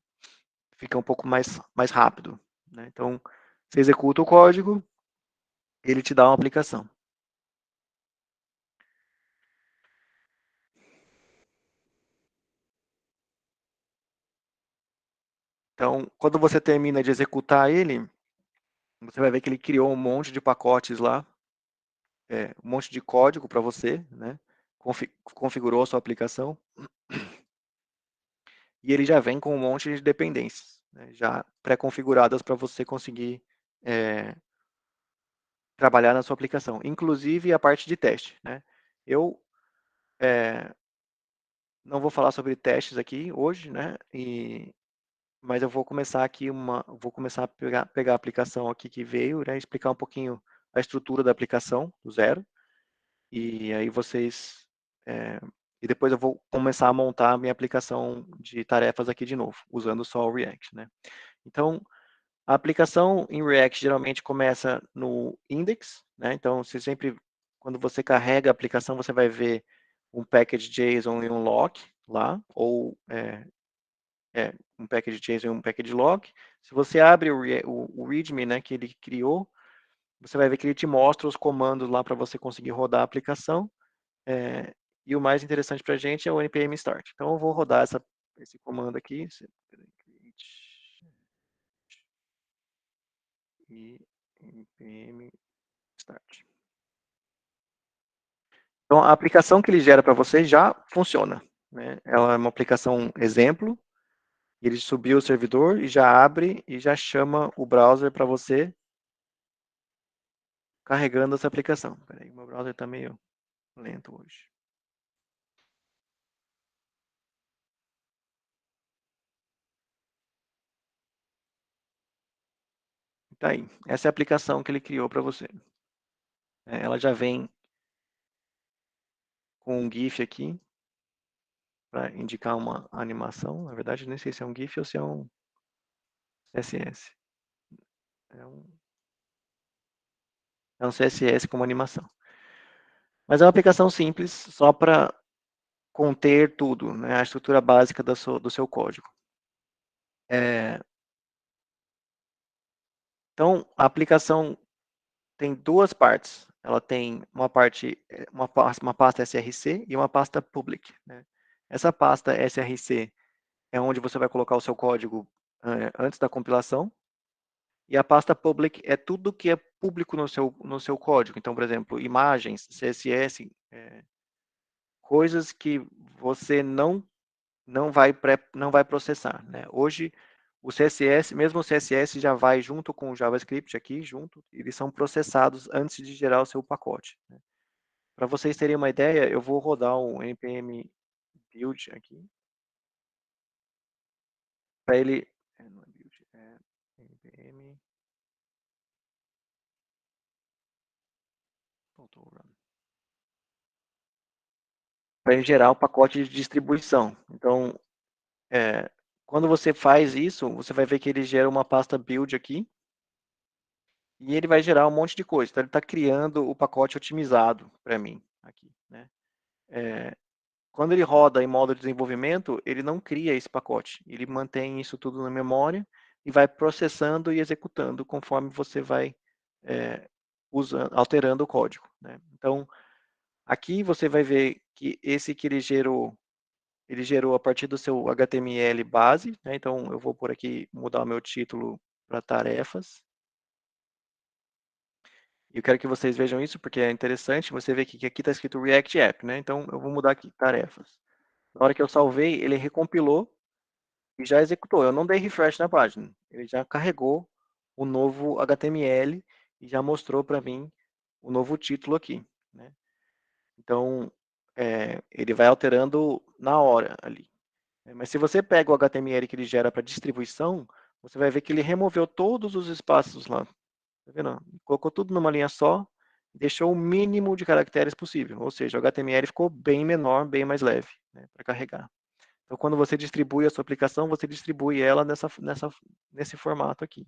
fica um pouco mais rápido, né? Então, você executa o código, ele te dá uma aplicação. Então, quando você termina de executar ele, você vai ver que ele criou um monte de pacotes lá, um monte de código para você, né? Configurou a sua aplicação e ele já vem com um monte de dependências, né, já pré-configuradas para você conseguir trabalhar na sua aplicação, inclusive a parte de teste, né? Eu não vou falar sobre testes aqui hoje, né? Mas eu vou começar aqui vou começar a pegar a aplicação aqui que veio, né? Explicar um pouquinho a estrutura da aplicação do zero. E aí vocês e depois eu vou começar a montar a minha aplicação de tarefas aqui de novo, usando só o React, né? Então, a aplicação em React geralmente começa no index, né? Então, quando você carrega a aplicação, você vai ver um package JSON e um lock lá, ou um package JSON e um package lock. Se você abre o README, né, que ele criou, você vai ver que ele te mostra os comandos lá para você conseguir rodar a aplicação. E o mais interessante para a gente é o npm start. Então, eu vou rodar esse comando aqui. E npm start. Então, a aplicação que ele gera para você já funciona, né? Ela é uma aplicação exemplo. Ele subiu o servidor e já abre e já chama o browser para você carregando essa aplicação. Espera aí, meu browser está meio lento hoje. Tá aí. Essa é a aplicação que ele criou para você. Ela já vem com um GIF aqui para indicar uma animação. Na verdade, nem sei se é um GIF ou se é um CSS. É um CSS como animação. Mas é uma aplicação simples, só para conter tudo, né? A estrutura básica do seu código. Então, a aplicação tem duas partes. Ela tem uma pasta src e uma pasta public, né? Essa pasta src é onde você vai colocar o seu código antes da compilação, e a pasta public é tudo que é público no seu código. Então, por exemplo, imagens, CSS, coisas que você não vai processar, né? Hoje, o CSS, mesmo o CSS já vai junto com o JavaScript aqui, eles são processados antes de gerar o seu pacote, né? Para vocês terem uma ideia, eu vou rodar um npm build aqui, para ele, não é build, é npm, para ele gerar o pacote de distribuição. Então, quando você faz isso, você vai ver que ele gera uma pasta build aqui, e ele vai gerar um monte de coisa. Então, ele está criando o pacote otimizado para mim aqui, né? Quando ele roda em modo de desenvolvimento, ele não cria esse pacote. Ele mantém isso tudo na memória e vai processando e executando conforme você vai alterando o código, né? Então, aqui você vai ver que esse que ele gerou a partir do seu HTML base, né? Então, eu vou por aqui mudar o meu título para tarefas. E eu quero que vocês vejam isso, porque é interessante. Você vê que aqui está escrito React App, né? Então, eu vou mudar aqui, tarefas. Na hora que eu salvei, ele recompilou e já executou. Eu não dei refresh na página. Ele já carregou o novo HTML e já mostrou para mim o novo título aqui, né? Então, ele vai alterando na hora ali. Mas se você pega o HTML que ele gera para distribuição, você vai ver que ele removeu todos os espaços lá. Tá vendo? Colocou tudo numa linha só e deixou o mínimo de caracteres possível. Ou seja, o HTML ficou bem menor, bem mais leve, né, para carregar. Então, quando você distribui a sua aplicação, você distribui ela nesse formato aqui.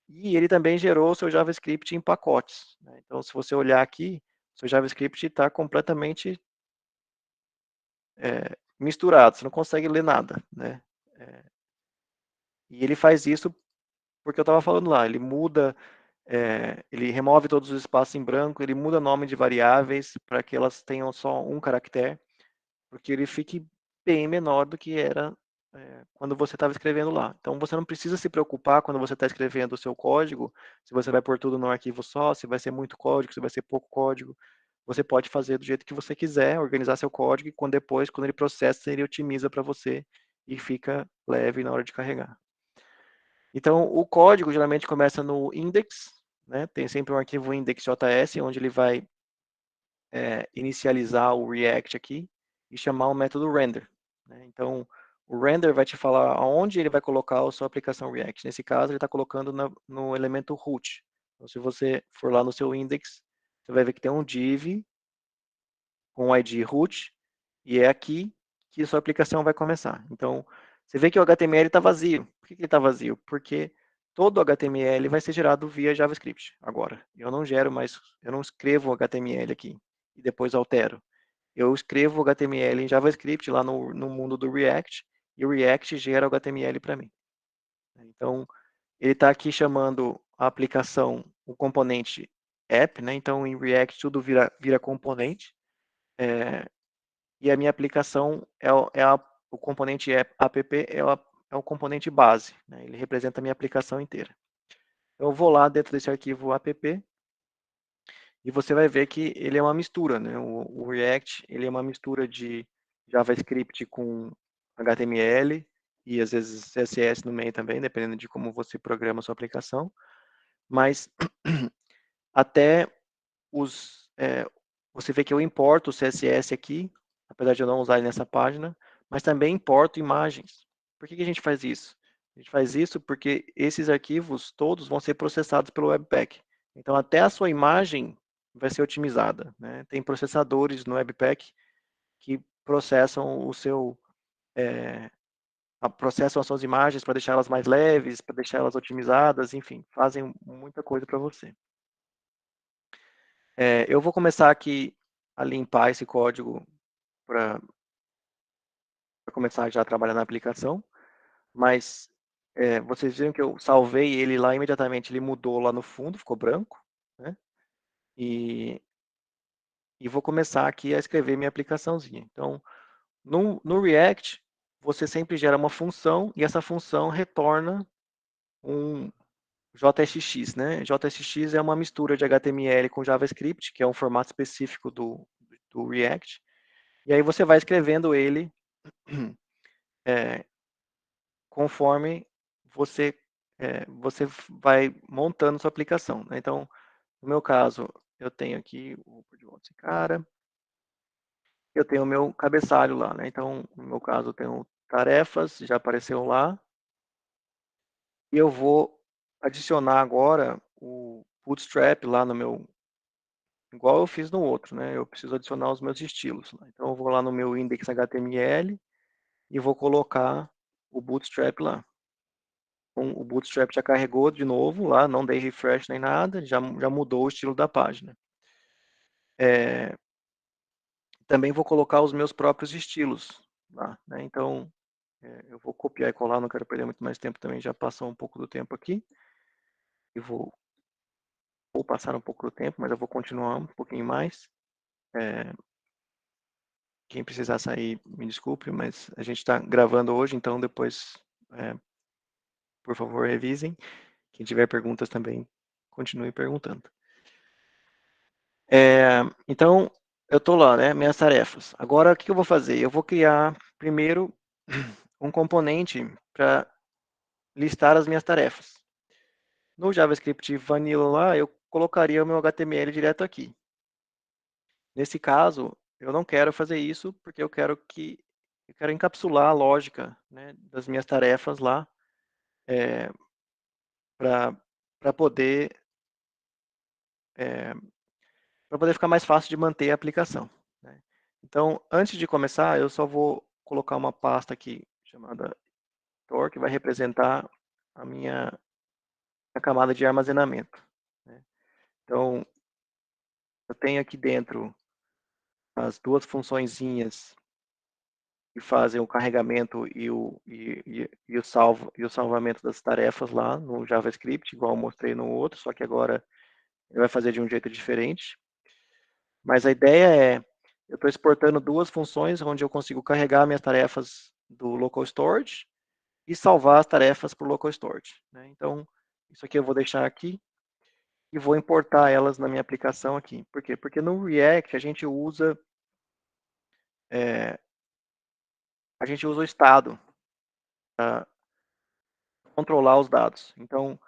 E ele também gerou o seu JavaScript em pacotes, né? Então, se você olhar aqui, o seu JavaScript está completamente misturado, você não consegue ler nada, né? E ele faz isso porque eu estava falando lá, ele muda, ele remove todos os espaços em branco, ele muda o nome de variáveis para que elas tenham só um caractere, porque ele fique bem menor do que era quando você estava escrevendo lá. Então, você não precisa se preocupar quando você está escrevendo o seu código, se você vai pôr tudo num arquivo só, se vai ser muito código, se vai ser pouco código. Você pode fazer do jeito que você quiser, organizar seu código, e depois, quando ele processa, ele otimiza para você e fica leve na hora de carregar. Então, o código geralmente começa no index, né? Tem sempre um arquivo index.js, onde ele vai inicializar o React aqui e chamar o método render, né? Então, o render vai te falar aonde ele vai colocar a sua aplicação React. Nesse caso, ele está colocando no elemento root. Então, se você for lá no seu index, você vai ver que tem um div com o ID root, e é aqui que a sua aplicação vai começar. Então, você vê que o HTML está vazio. Por que ele está vazio? Porque todo o HTML vai ser gerado via JavaScript agora. Eu não gero mais, eu não escrevo o HTML aqui e depois altero. Eu escrevo o HTML em JavaScript lá no mundo do React, e o React gera o HTML para mim. Então, ele está aqui chamando a aplicação, o componente app, né? Então, em React tudo vira componente. E a minha aplicação o componente app é o componente base, né? Ele representa a minha aplicação inteira. Eu vou lá dentro desse arquivo app e você vai ver que ele é uma mistura, né? O React, ele é uma mistura de JavaScript com HTML e às vezes CSS no meio também, dependendo de como você programa a sua aplicação. Mas até você vê que eu importo o CSS aqui, apesar de eu não usar ele nessa página, mas também importo imagens. Por que a gente faz isso? A gente faz isso porque esses arquivos todos vão ser processados pelo Webpack. Então, até a sua imagem vai ser otimizada, né? Tem processadores no Webpack que processam processam as suas imagens para deixá-las mais leves, para deixá-las otimizadas, enfim, fazem muita coisa para você. Eu vou começar aqui a limpar esse código para começar já a trabalhar na aplicação, mas vocês viram que eu salvei ele lá imediatamente, ele mudou lá no fundo, ficou branco, né? E vou começar aqui a escrever minha aplicaçãozinha. Então, no React, você sempre gera uma função e essa função retorna um JSX, né? JSX é uma mistura de HTML com JavaScript, que é um formato específico do React. E aí você vai escrevendo ele conforme você vai montando sua aplicação, né? Então, no meu caso, eu tenho aqui esse cara, eu tenho o meu cabeçalho lá, né? Então, no meu caso, eu tenho tarefas, já apareceu lá, e eu vou adicionar agora o Bootstrap lá no meu, igual eu fiz no outro, né? Eu preciso adicionar os meus estilos. Então, eu vou lá no meu index.html e vou colocar o Bootstrap lá. Então, o Bootstrap já carregou de novo lá, não dei refresh nem nada, já mudou o estilo da página. Também vou colocar os meus próprios estilos lá, né? Então, eu vou copiar e colar, não quero perder muito mais tempo também, já passou um pouco do tempo aqui. E vou passar um pouco do tempo, mas eu vou continuar um pouquinho mais. Quem precisar sair, me desculpe, mas a gente está gravando hoje, então depois, por favor, revisem. Quem tiver perguntas também, continue perguntando. Então, eu estou lá, né? Minhas tarefas. Agora, o que eu vou fazer? Eu vou criar, primeiro, um componente para listar as minhas tarefas. No JavaScript Vanilla lá, eu colocaria o meu HTML direto aqui. Nesse caso, eu não quero fazer isso, porque eu quero encapsular a lógica, né, das minhas tarefas lá, para poder ficar mais fácil de manter a aplicação, né? Então, antes de começar, eu só vou colocar uma pasta aqui chamada Tor, que vai representar a camada de armazenamento, né? Então, eu tenho aqui dentro as duas funçõezinhas que fazem o carregamento e o salvamento das tarefas lá no JavaScript, igual eu mostrei no outro, só que agora ele vai fazer de um jeito diferente. Mas a ideia eu estou exportando duas funções onde eu consigo carregar minhas tarefas do local storage e salvar as tarefas para o local storage, né? Então, isso aqui eu vou deixar aqui e vou importar elas na minha aplicação aqui. Por quê? Porque no React a gente usa o estado para controlar os dados. Então,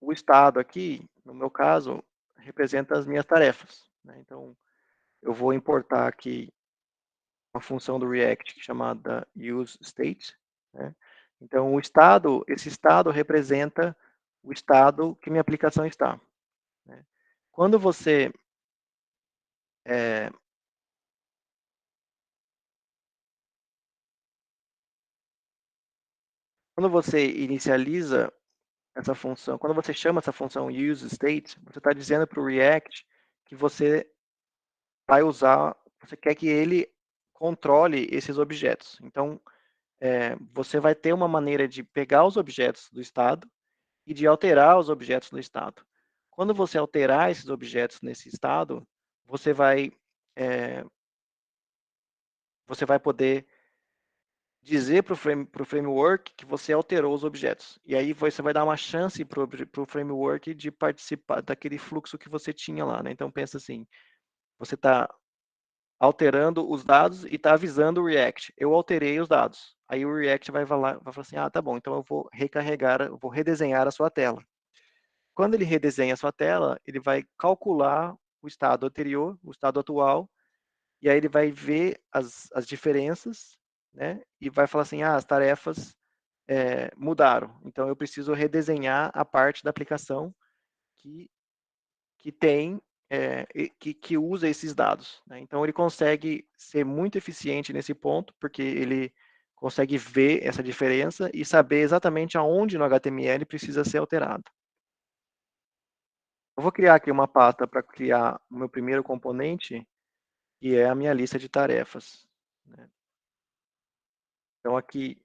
o estado aqui, no meu caso, representa as minhas tarefas, né? Então, eu vou importar aqui uma função do React chamada useState, né? Então, esse estado representa o estado que minha aplicação está, né? Quando você inicializa essa função, quando você chama essa função useState, você está dizendo para o React que você vai usar, você quer que ele controle esses objetos. Então, você vai ter uma maneira de pegar os objetos do estado e de alterar os objetos no estado. Quando você alterar esses objetos nesse estado, você vai poder dizer para o framework que você alterou os objetos. E aí você vai dar uma chance para o framework de participar daquele fluxo que você tinha lá, né? Então pensa assim, você está alterando os dados e está avisando o React. Eu alterei os dados. Aí o React vai falar assim, tá bom, então eu vou recarregar, eu vou redesenhar a sua tela. Quando ele redesenha a sua tela, ele vai calcular o estado anterior, o estado atual, e aí ele vai ver as diferenças, né? E vai falar assim, as tarefas mudaram. Então eu preciso redesenhar a parte da aplicação que tem que usa esses dados, né? Então ele consegue ser muito eficiente nesse ponto, porque ele consegue ver essa diferença e saber exatamente aonde no HTML precisa ser alterado. Eu vou criar aqui uma pasta para criar o meu primeiro componente, que é a minha lista de tarefas, né? Então aqui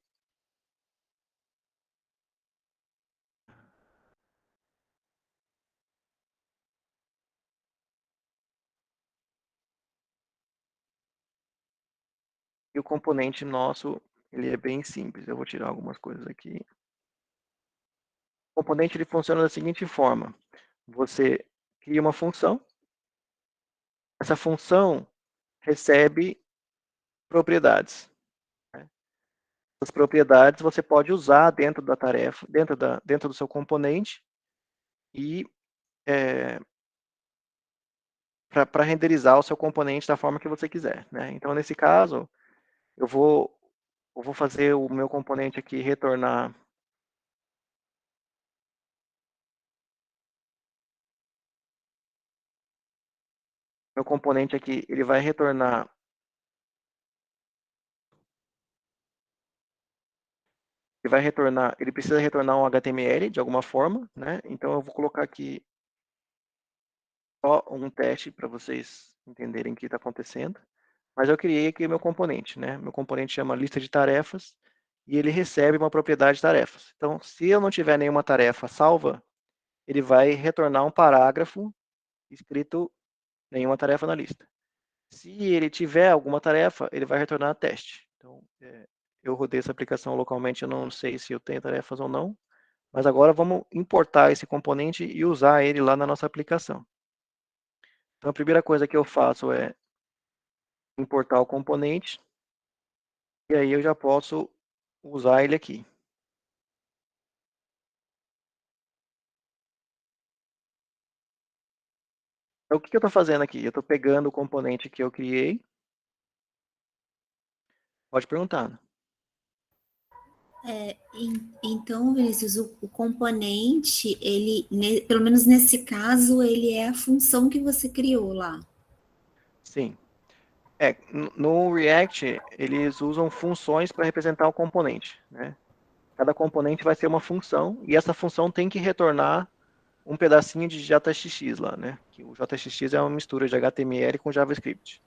e o componente nosso, ele é bem simples. Eu vou tirar algumas coisas aqui. O componente ele funciona da seguinte forma: você cria uma função, essa função recebe propriedades, né? As propriedades você pode usar dentro da tarefa, dentro do seu componente e para renderizar o seu componente da forma que você quiser, né? Então nesse caso eu vou fazer o meu componente aqui retornar meu componente aqui, ele vai retornar ele precisa retornar um HTML de alguma forma, né? Então eu vou colocar aqui só um teste para vocês entenderem o que está acontecendo. Mas eu criei aqui meu componente, né? Meu componente chama lista de tarefas e ele recebe uma propriedade de tarefas. Então, se eu não tiver nenhuma tarefa salva, ele vai retornar um parágrafo escrito nenhuma tarefa na lista. Se ele tiver alguma tarefa, ele vai retornar teste. Então, eu rodei essa aplicação localmente, eu não sei se eu tenho tarefas ou não, mas agora vamos importar esse componente e usar ele lá na nossa aplicação. Então, a primeira coisa que eu faço é importar o componente, e aí eu já posso usar ele aqui. Então, o que eu estou fazendo aqui? Eu estou pegando o componente que eu criei. Pode perguntar. Então, Vinícius, o componente, pelo menos nesse caso, ele é a função que você criou lá. Sim. No React, eles usam funções para representar o componente, né? Cada componente vai ser uma função, e essa função tem que retornar um pedacinho de JSX lá, né? Que o JSX é uma mistura de HTML com JavaScript.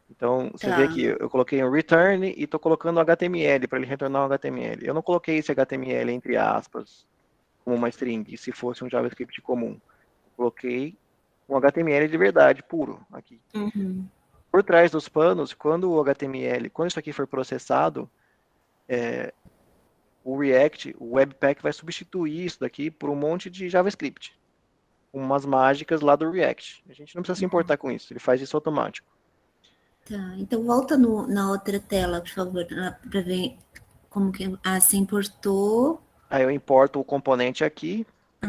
Então, você vê Tá. aqui, eu coloquei um return e estou colocando um HTML para ele retornar um HTML. Eu não coloquei esse HTML entre aspas, como uma string, se fosse um JavaScript comum. Eu coloquei um HTML de verdade, puro, aqui. Uhum. Por trás dos panos, quando o HTML, quando isso aqui for processado, o React, o Webpack vai substituir isso daqui por um monte de JavaScript, umas mágicas lá do React. A gente não precisa se importar com isso, ele faz isso automático. Tá, então volta na outra tela, por favor, para ver como que você importou. Aí eu importo o componente aqui,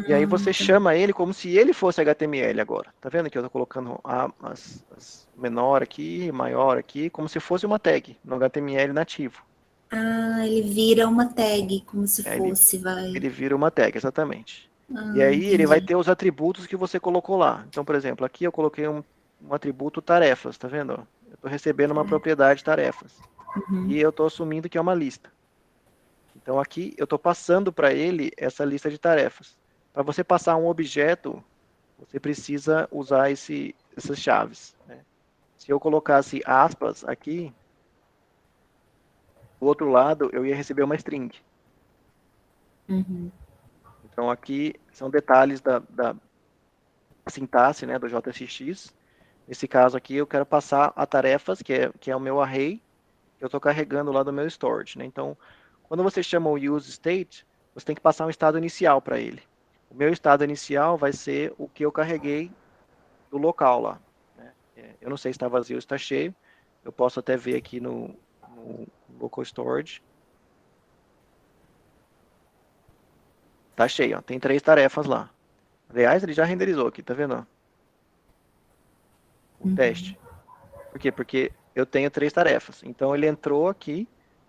e aí você Tá. chama ele como se ele fosse HTML agora. Tá vendo que eu tô colocando as menor aqui, maior aqui, como se fosse uma tag no HTML nativo. Ele vira uma tag, como se Aí ele, fosse, vai. ele vira uma tag, exatamente. E aí ele vai Entendi. ter os atributos que você colocou lá. Então, por exemplo, aqui eu coloquei um atributo tarefas, tá vendo? Eu estou recebendo uma propriedade tarefas. E eu estou assumindo que é uma lista. Então aqui eu estou passando para ele essa lista de tarefas. Para você passar um objeto, você precisa usar essas chaves, né? Se eu colocasse aspas aqui, do outro lado eu ia receber uma string. Então aqui são detalhes da sintaxe, né, do JSX. Nesse caso aqui eu quero passar a tarefas, que é o meu array, que eu estou carregando lá do meu storage, né? Então, quando você chama o useState, você tem que passar um estado inicial para ele. O meu estado inicial vai ser o que eu carreguei do local lá, né? Eu não sei se está vazio ou está cheio. Eu posso até ver aqui no local storage. Está cheio, ó. Tem 3 tarefas lá. Aliás, ele já renderizou aqui, tá vendo? O teste. Por quê? Porque eu tenho 3 tarefas. Então ele entrou aqui,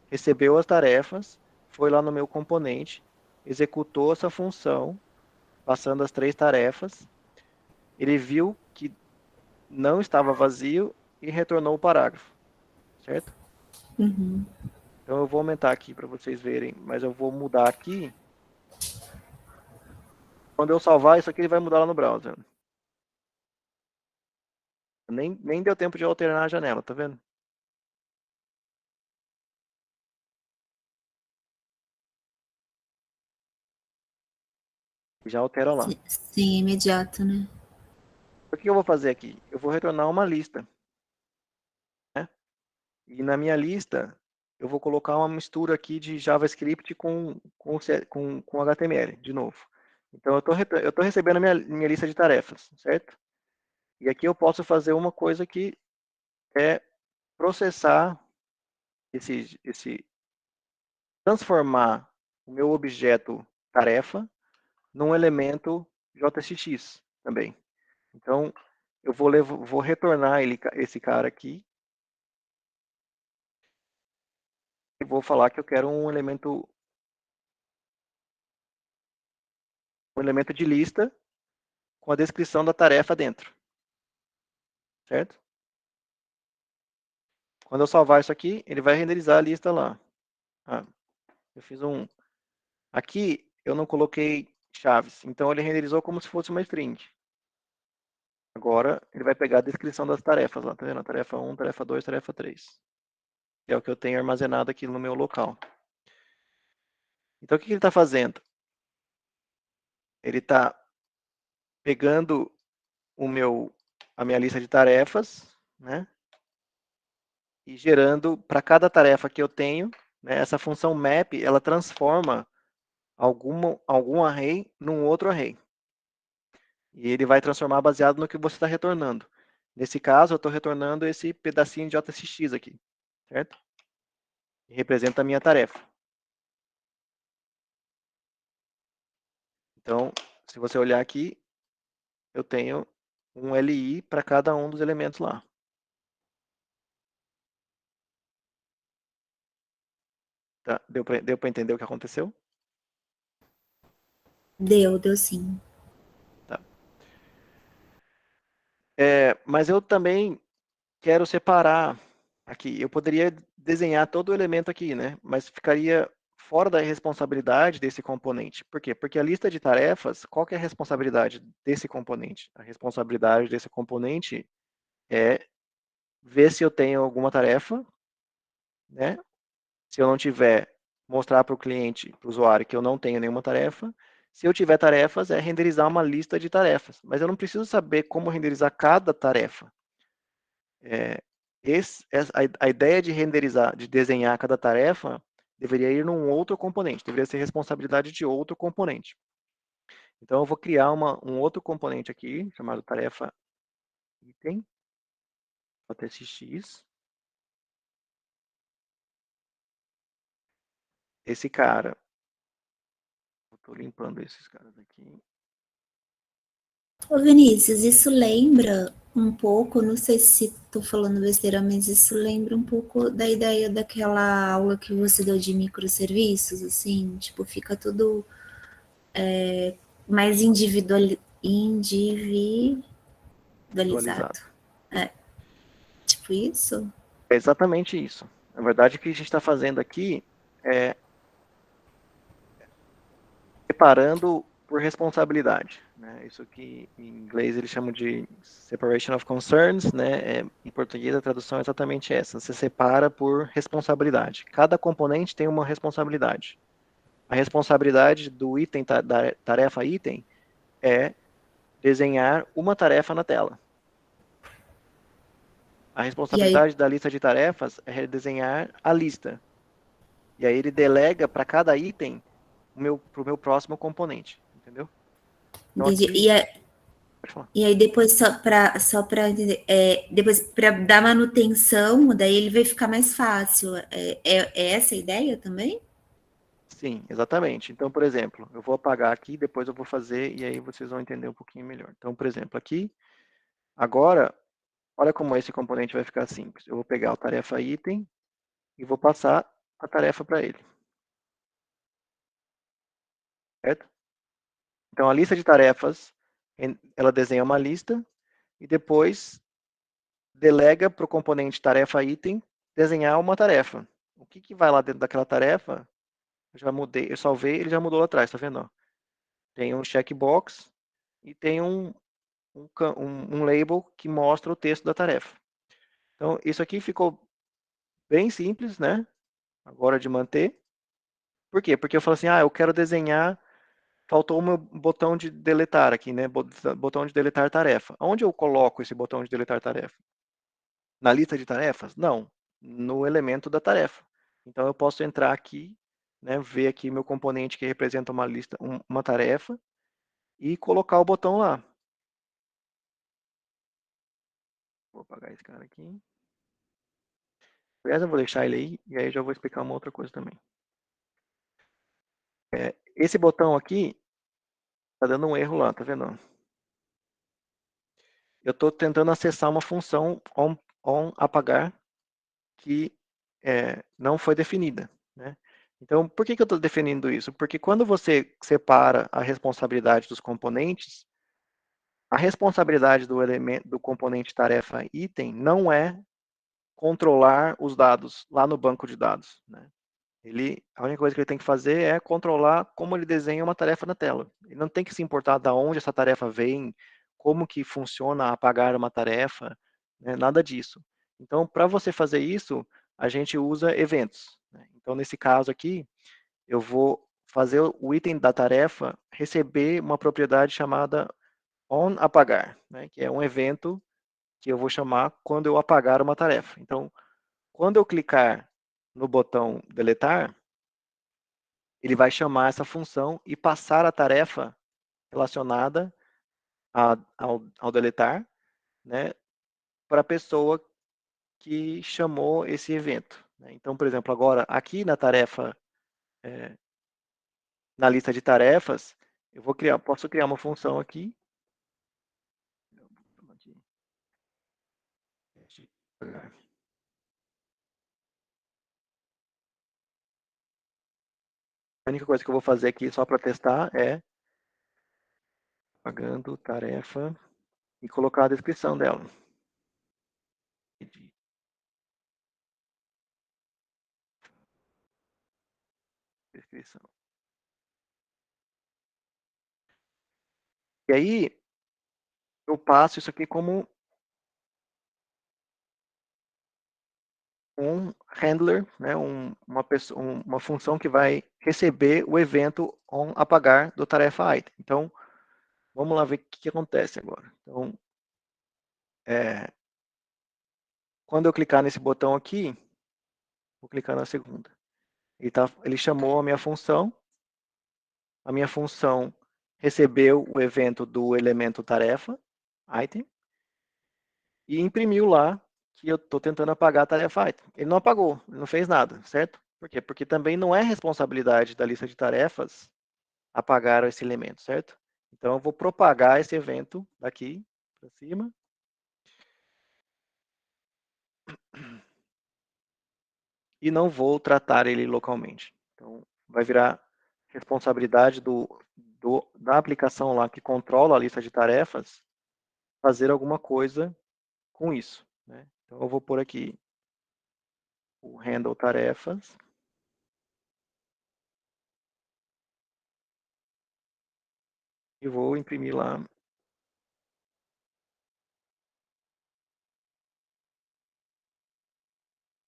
recebeu as tarefas, foi lá no meu componente, executou essa função, passando as 3 tarefas. Ele viu que não estava vazio e retornou o parágrafo, certo? Então eu vou aumentar aqui para vocês verem, mas eu vou mudar aqui. Quando eu salvar, isso aqui ele vai mudar lá no browser. Nem deu tempo de alternar a janela, tá vendo? Já altera lá. Sim, imediato, né? O que eu vou fazer aqui? Eu vou retornar uma lista, né? E na minha lista, eu vou colocar uma mistura aqui de JavaScript com HTML, de novo. Então, eu tô recebendo a minha lista de tarefas, certo? E aqui eu posso fazer uma coisa que é processar transformar o meu objeto tarefa num elemento JSX também. Então, vou retornar esse cara aqui e vou falar que eu quero um elemento de lista com a descrição da tarefa dentro, certo? Quando eu salvar isso aqui, ele vai renderizar a lista lá. Eu fiz Aqui eu não coloquei chaves, então ele renderizou como se fosse uma string. Agora ele vai pegar a descrição das tarefas lá, tá vendo? Tarefa 1, tarefa 2, tarefa 3. Que é o que eu tenho armazenado aqui no meu local. Então o que ele está fazendo? Ele está pegando a minha lista de tarefas, né? E gerando para cada tarefa que eu tenho, né, essa função map, ela transforma algum array num outro array. E ele vai transformar baseado no que você está retornando. Nesse caso, eu estou retornando esse pedacinho de JSX aqui, certo? Que representa a minha tarefa. Então, se você olhar aqui, eu tenho um LI para cada um dos elementos lá. Tá? Deu para entender o que aconteceu? Deu sim. Tá. Mas eu também quero separar aqui. Eu poderia desenhar todo o elemento aqui, né? Mas ficaria fora da responsabilidade desse componente. Por quê? Porque a lista de tarefas, qual que é a responsabilidade desse componente? A responsabilidade desse componente é ver se eu tenho alguma tarefa, né? Se eu não tiver, mostrar para o cliente, para o usuário, que eu não tenho nenhuma tarefa. Se eu tiver tarefas, é renderizar uma lista de tarefas. Mas eu não preciso saber como renderizar cada tarefa. A ideia de renderizar, de desenhar cada tarefa, deveria ir num outro componente, deveria ser responsabilidade de outro componente. Então, eu vou criar um outro componente aqui, chamado tarefa item, .txt. Esse cara, eu estou limpando esses caras aqui. Ô Vinícius, isso lembra um pouco, não sei se estou falando besteira, mas isso lembra um pouco da ideia daquela aula que você deu de microserviços, assim, tipo, fica tudo mais individualizado. Atualizado. Tipo isso? É exatamente isso. Na verdade, o que a gente está fazendo aqui é separando por responsabilidade, né? Isso que em inglês eles chamam de separation of concerns, né? Em português a tradução é exatamente essa. Você separa por responsabilidade. Cada componente tem uma responsabilidade. A responsabilidade do item da tarefa item é desenhar uma tarefa na tela. A E aí, responsabilidade da lista de tarefas é desenhar a lista. E aí ele delega para cada item para o meu próximo componente, entendeu? Então entendi. aqui, pode falar. E aí depois só para entender, depois para dar manutenção, daí ele vai ficar mais fácil. É essa a ideia também? Sim, exatamente. Então, por exemplo, eu vou apagar aqui, depois eu vou fazer e aí vocês vão entender um pouquinho melhor. Então, por exemplo, aqui, agora, olha como esse componente vai ficar simples. Eu vou pegar o tarefa item e vou passar a tarefa para ele, certo? Então, a lista de tarefas, ela desenha uma lista e depois delega para o componente tarefa item desenhar uma tarefa. O que vai lá dentro daquela tarefa? Eu já mudei, eu salvei, ele já mudou lá atrás, tá vendo? Tem um checkbox e tem um label que mostra o texto da tarefa. Então, isso aqui ficou bem simples, né? Agora de manter. Por quê? Porque eu falo assim, eu quero desenhar, faltou o meu botão de deletar aqui, né? Botão de deletar tarefa. Onde eu coloco esse botão de deletar tarefa? Na lista de tarefas? Não, no elemento da tarefa. Então, eu posso entrar aqui, né, ver aqui meu componente que representa uma lista, uma tarefa, e colocar o botão lá. Vou apagar esse cara aqui. Aliás, eu vou deixar ele aí, e aí eu já vou explicar uma outra coisa também. Esse botão aqui, tá dando um erro lá, tá vendo? Eu estou tentando acessar uma função on apagar que não foi definida, né? Então, por que eu estou definindo isso? Porque quando você separa a responsabilidade dos componentes, a responsabilidade do elemento do componente tarefa item não é controlar os dados lá no banco de dados, né? A única coisa que ele tem que fazer é controlar como ele desenha uma tarefa na tela. Ele não tem que se importar de onde essa tarefa vem, como que funciona apagar uma tarefa, né? Nada disso. Então, para você fazer isso, a gente usa eventos, né? Então, nesse caso aqui, eu vou fazer o item da tarefa receber uma propriedade chamada onApagar, né? Que é um evento que eu vou chamar quando eu apagar uma tarefa. Então, quando eu clicar no botão deletar, ele vai chamar essa função e passar a tarefa relacionada ao deletar, né, para a pessoa que chamou esse evento, né? Então, por exemplo, agora aqui na tarefa, na lista de tarefas, posso criar uma função aqui. A única coisa que eu vou fazer aqui só para testar é apagando tarefa e colocar a descrição dela. Descrição. E aí, eu passo isso aqui como um handler, né, uma função que vai receber o evento onApagar do tarefa item. Então, vamos lá ver o que acontece agora. Então, Quando eu clicar nesse botão aqui, vou clicar na segunda. Ele chamou a minha função recebeu o evento do elemento tarefa, item, e imprimiu lá que eu estou tentando apagar a tarefa item. Ele não apagou, ele não fez nada, certo? Por quê? Porque também não é responsabilidade da lista de tarefas apagar esse elemento, certo? Então eu vou propagar esse evento daqui para cima. E não vou tratar ele localmente. Então vai virar responsabilidade da aplicação lá que controla a lista de tarefas fazer alguma coisa com isso, né? Então eu vou pôr aqui o handle tarefas e vou imprimir lá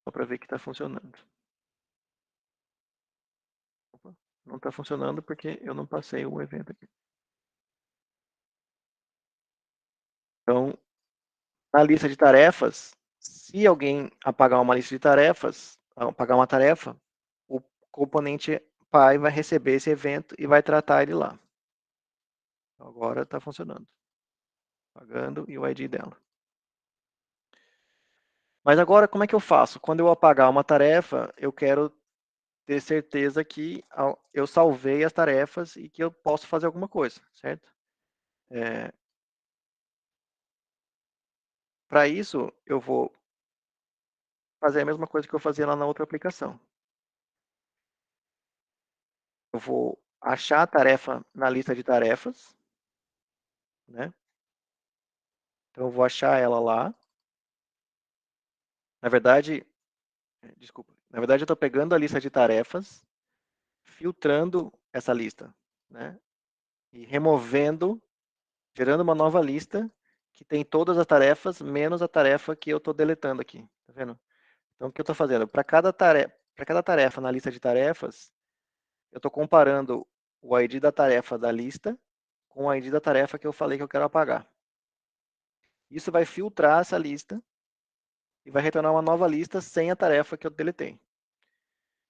só para ver que está funcionando. Opa, não está funcionando porque eu não passei o evento aqui. Então, na lista de tarefas, se alguém apagar uma lista de tarefas, apagar uma tarefa, o componente pai vai receber esse evento e vai tratar ele lá. Agora está funcionando. Apagando e o ID dela. Mas agora, como é que eu faço? Quando eu apagar uma tarefa, eu quero ter certeza que eu salvei as tarefas e que eu posso fazer alguma coisa, certo? Para isso, eu vou fazer a mesma coisa que eu fazia lá na outra aplicação. Eu vou achar a tarefa na lista de tarefas, né? Então eu vou achar ela lá. Na verdade, desculpa. Na verdade, eu estou pegando a lista de tarefas, filtrando essa lista, né? E removendo, gerando uma nova lista que tem todas as tarefas, menos a tarefa que eu estou deletando aqui. Tá vendo? Então, o que eu estou fazendo? Para cada tarefa na lista de tarefas, eu estou comparando o ID da tarefa da lista com o ID da tarefa que eu falei que eu quero apagar. Isso vai filtrar essa lista e vai retornar uma nova lista sem a tarefa que eu deletei.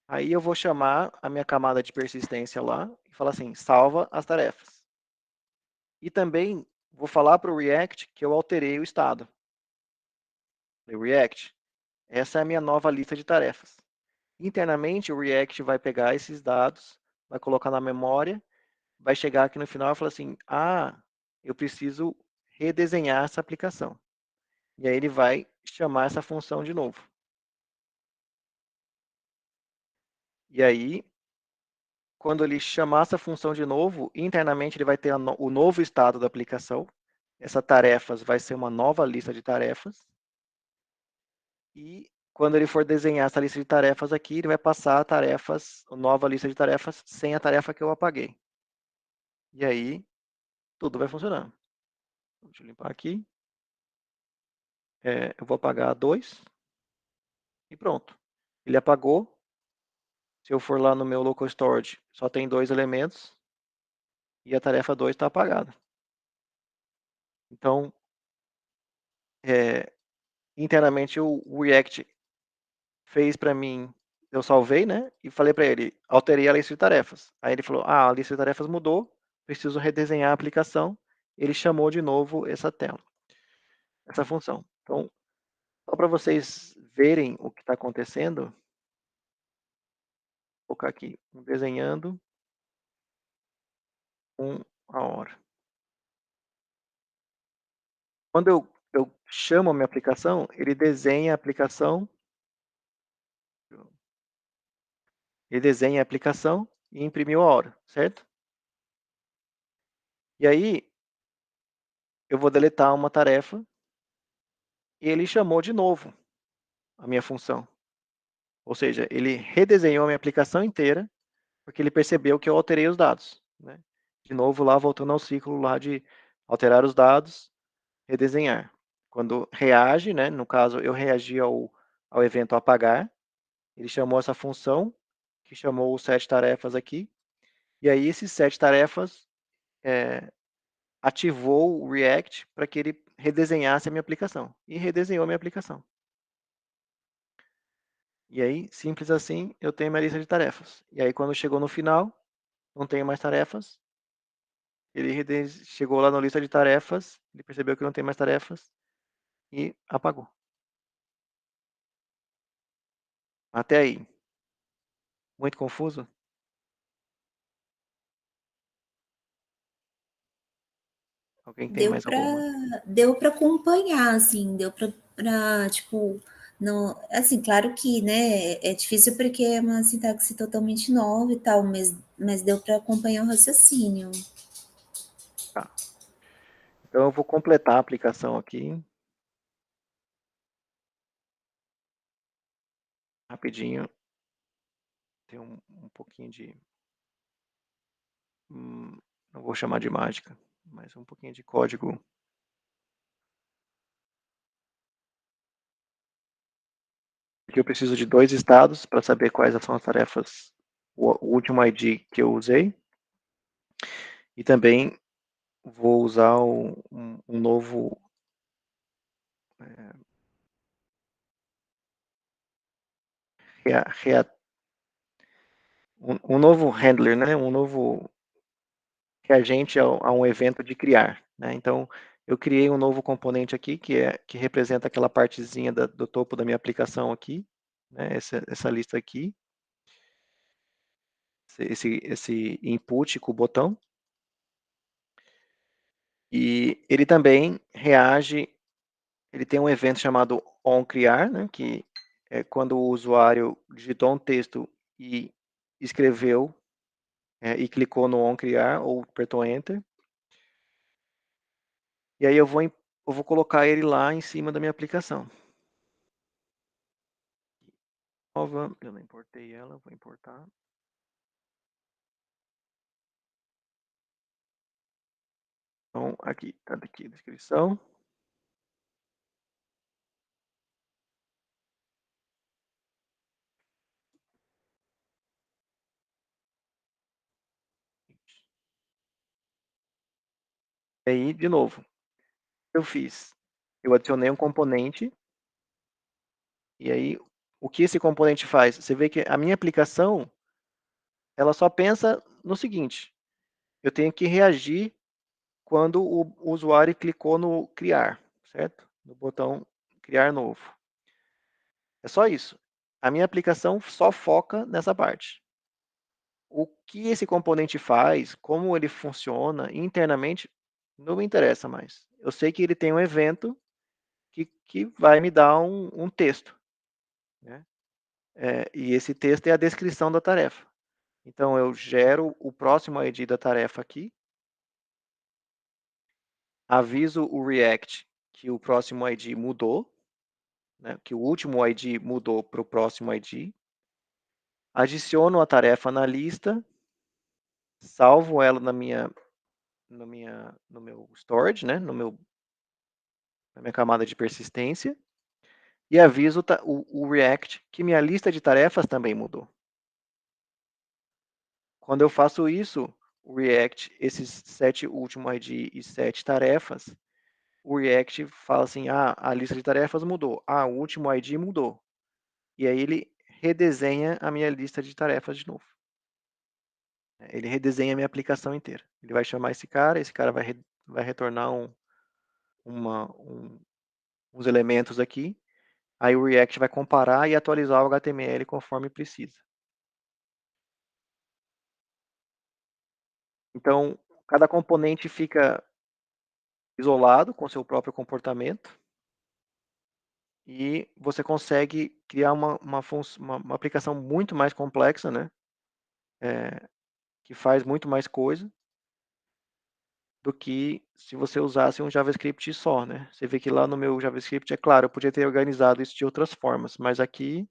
Aí eu vou chamar a minha camada de persistência lá e falar assim, salva as tarefas. E também vou falar para o React que eu alterei o estado. O React, essa é a minha nova lista de tarefas. Internamente, o React vai pegar esses dados, vai colocar na memória, vai chegar aqui no final e falar assim, eu preciso redesenhar essa aplicação. E aí ele vai chamar essa função de novo. E aí, quando ele chamar essa função de novo, internamente ele vai ter o novo estado da aplicação. Essa tarefas vai ser uma nova lista de tarefas. E quando ele for desenhar essa lista de tarefas aqui, ele vai passar a nova lista de tarefas sem a tarefa que eu apaguei. E aí, tudo vai funcionar. Deixa eu limpar aqui. Eu vou apagar 2 e pronto. Ele apagou. Se eu for lá no meu local storage, só tem 2 elementos e a tarefa 2 está apagada. Então, internamente o React fez para mim, eu salvei, né? E falei para ele, alterei a lista de tarefas. Aí ele falou, a lista de tarefas mudou, preciso redesenhar a aplicação. Ele chamou de novo essa tela, essa função. Então, só para vocês verem o que está acontecendo, vou colocar aqui, desenhando a hora. Quando eu chamo a minha aplicação, ele desenha a aplicação, e imprimiu a hora, certo? E aí, eu vou deletar uma tarefa e ele chamou de novo a minha função. Ou seja, ele redesenhou a minha aplicação inteira porque ele percebeu que eu alterei os dados, né? De novo lá, voltando ao ciclo lá de alterar os dados, redesenhar. Quando reage, né? No caso, eu reagi ao evento apagar, ele chamou essa função, que chamou os 7 tarefas aqui, e aí esses 7 tarefas ativou o React para que ele redesenhasse a minha aplicação. E redesenhou a minha aplicação. E aí, simples assim, eu tenho minha lista de tarefas. E aí, quando chegou no final, não tenho mais tarefas. Chegou lá na lista de tarefas, ele percebeu que não tem mais tarefas e apagou. Até aí, muito confuso? Alguém tem Deu mais para alguma? deu para acompanhar, assim, deu para tipo, não assim, claro que, né, é difícil porque é uma sintaxe totalmente nova e tal, mas deu para acompanhar o raciocínio. Tá. Então eu vou completar a aplicação aqui, rapidinho. Tem um pouquinho de, não vou chamar de mágica, mas um pouquinho de código. Aqui eu preciso de 2 estados para saber quais são as tarefas, o último ID que eu usei. E também vou usar um novo, um novo handler, né? Um novo reagente a um evento de criar, né? Então, eu criei um novo componente aqui que representa aquela partezinha do topo da minha aplicação aqui, né? Essa lista aqui, esse input com o botão. E ele também reage, ele tem um evento chamado onCrear, né? Que é quando o usuário digitou um texto e escreveu e clicou no onCrear ou apertou Enter. E aí eu vou colocar ele lá em cima da minha aplicação. Nova, eu não importei ela, vou importar. Então, aqui, tá aqui a descrição. E aí, de novo, eu fiz. Eu adicionei um componente, e aí, o que esse componente faz? Você vê que a minha aplicação, ela só pensa no seguinte, eu tenho que reagir quando o usuário clicou no criar, certo? No botão criar novo. É só isso. A minha aplicação só foca nessa parte. O que esse componente faz, como ele funciona internamente, não me interessa mais. Eu sei que ele tem um evento que vai me dar um texto, né? E esse texto é a descrição da tarefa. Então, eu gero o próximo ID da tarefa aqui, aviso o React que o próximo ID mudou, né, que o último ID mudou para o próximo ID, adiciono a tarefa na lista, salvo ela no meu storage, né, na minha camada de persistência, e aviso o React que minha lista de tarefas também mudou. Quando eu faço isso, o React, esses 7 últimos ID e 7 tarefas, o React fala assim, a lista de tarefas mudou, o último ID mudou. E aí ele redesenha a minha lista de tarefas de novo. Ele redesenha a minha aplicação inteira. Ele vai chamar esse cara vai retornar uns elementos aqui, aí o React vai comparar e atualizar o HTML conforme precisa. Então, cada componente fica isolado com seu próprio comportamento e você consegue criar uma aplicação muito mais complexa, né? Que faz muito mais coisa do que se você usasse um JavaScript só, né? Você vê que lá no meu JavaScript, é claro, eu podia ter organizado isso de outras formas, mas aqui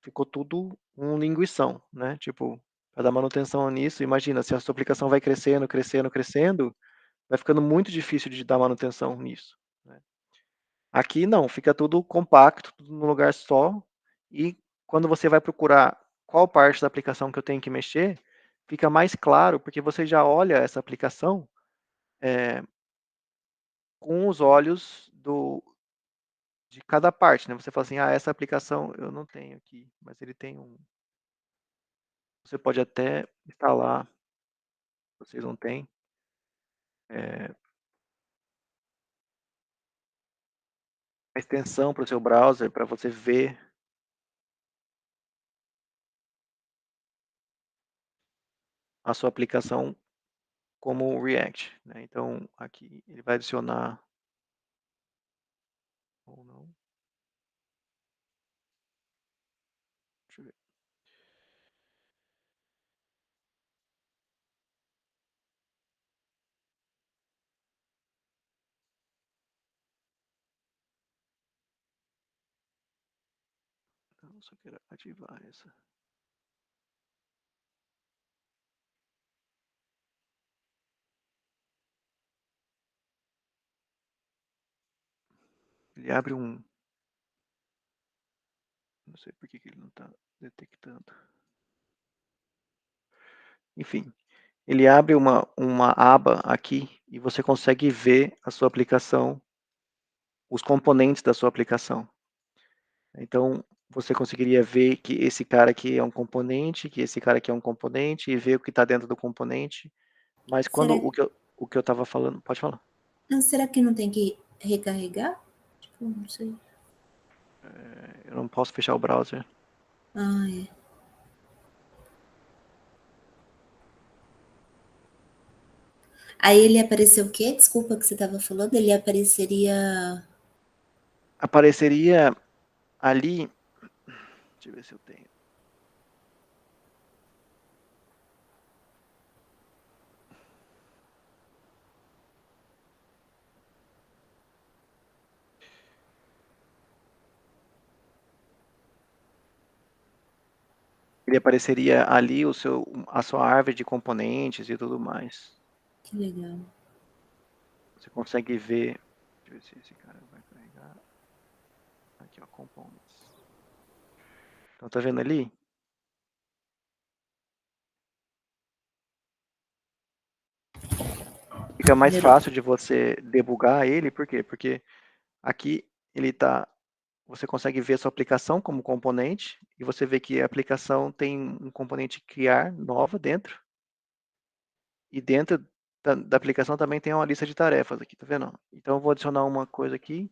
ficou tudo um linguição, né? Tipo, para dar manutenção nisso, imagina, se a sua aplicação vai crescendo, crescendo, crescendo, vai ficando muito difícil de dar manutenção nisso, né? Aqui não, fica tudo compacto, tudo num lugar só, e quando você vai procurar qual parte da aplicação que eu tenho que mexer, fica mais claro, porque você já olha essa aplicação com os olhos de cada parte, né? Você fala assim, essa aplicação eu não tenho aqui, mas ele tem um. Você pode até instalar, vocês não têm, é, a extensão para o seu browser para você ver a sua aplicação como React, né? Então aqui ele vai adicionar ou não. Deixa eu ver. Então, eu só quero ativar essa. Ele abre um. Não sei por que ele não está detectando. Enfim, ele abre uma aba aqui e você consegue ver a sua aplicação, os componentes da sua aplicação. Então, você conseguiria ver que esse cara aqui é um componente, que esse cara aqui é um componente, e ver o que está dentro do componente. Mas quando Será, o que eu estava falando, pode falar. será que não tem que recarregar? Tipo, não sei. Eu não posso fechar o browser. Ah, é. Aí ele apareceu o quê? Desculpa que você estava falando. Ele apareceria. Apareceria ali, deixa eu ver se eu tenho. Ele apareceria ali a sua árvore de componentes e tudo mais. Que legal. Você consegue ver. Deixa eu ver se esse cara vai carregar. Aqui, ó, components. Então, tá vendo ali? Fica mais Melhorou. fácil de você debugar ele, por quê? Porque aqui ele tá. Você consegue ver a sua aplicação como componente, e você vê que a aplicação tem um componente criar nova dentro, e dentro da aplicação também tem uma lista de tarefas aqui, tá vendo? Então eu vou adicionar uma coisa aqui.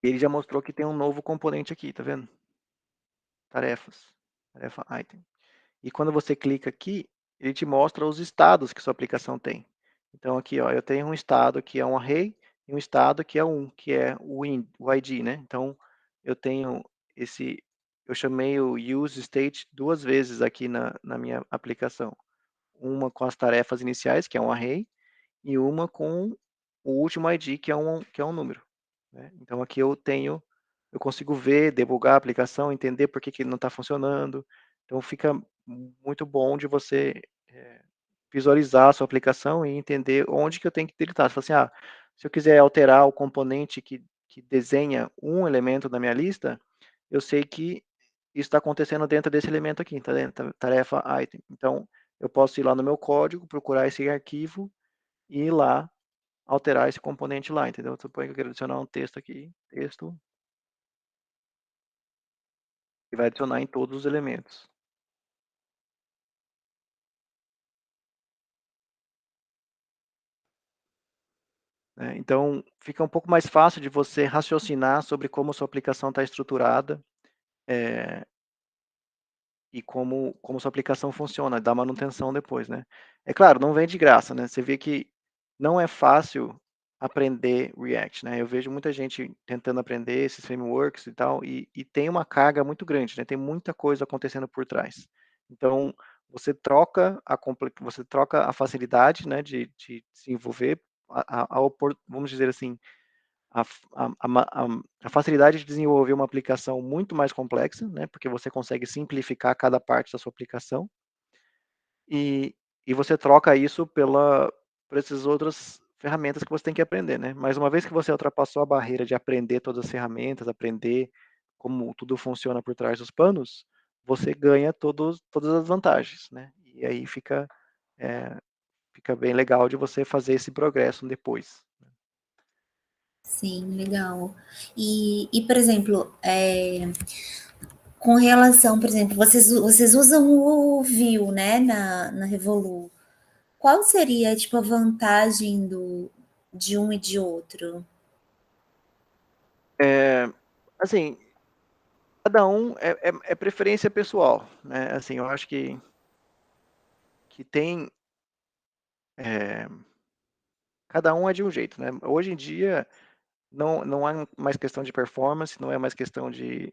E ele já mostrou que tem um novo componente aqui, tá vendo? Tarefas. Tarefa item. E quando você clica aqui, ele te mostra os estados que sua aplicação tem. Então aqui, ó, eu tenho um estado que é um array e um estado que é que é o ID, né? Então eu tenho eu chamei o use state duas vezes aqui na minha aplicação. Uma com as tarefas iniciais, que é um array, e uma com o último ID, que é um número, né? Então aqui eu consigo ver, debugar a aplicação, entender por que ele não está funcionando. Então fica muito bom de você visualizar a sua aplicação e entender onde que eu tenho que deletar. Você fala assim, se eu quiser alterar o componente que desenha um elemento da minha lista, eu sei que isso está acontecendo dentro desse elemento aqui, tá dentro? Tarefa item. Então, eu posso ir lá no meu código, procurar esse arquivo e ir lá alterar esse componente lá, entendeu? Suponho que eu quero adicionar um texto aqui, texto, e vai adicionar em todos os elementos. Né? Então, fica um pouco mais fácil de você raciocinar sobre como a sua aplicação está estruturada e como sua aplicação funciona, da manutenção depois, né? É claro, não vem de graça, né? Você vê que não é fácil aprender React, né? Eu vejo muita gente tentando aprender esses frameworks e tal, e tem uma carga muito grande, né? Tem muita coisa acontecendo por trás. Então, você troca a facilidade, né, de desenvolver, vamos dizer assim, a, a facilidade de desenvolver uma aplicação muito mais complexa, né, porque você consegue simplificar cada parte da sua aplicação, e, e você troca isso por essas outras ferramentas que você tem que aprender, né? Mas uma vez que você ultrapassou a barreira de aprender todas as ferramentas, aprender como tudo funciona por trás dos panos, você ganha todas as vantagens, né? E aí fica bem legal de você fazer esse progresso depois. Sim, legal. Por exemplo, com relação, por exemplo, vocês usam o Vue, né, na Revolu. Qual seria, tipo, a vantagem de um e de outro? Assim, cada um é preferência pessoal, né? Assim, eu acho que tem cada um é de um jeito, né? Hoje em dia não é mais questão de performance, não é mais questão de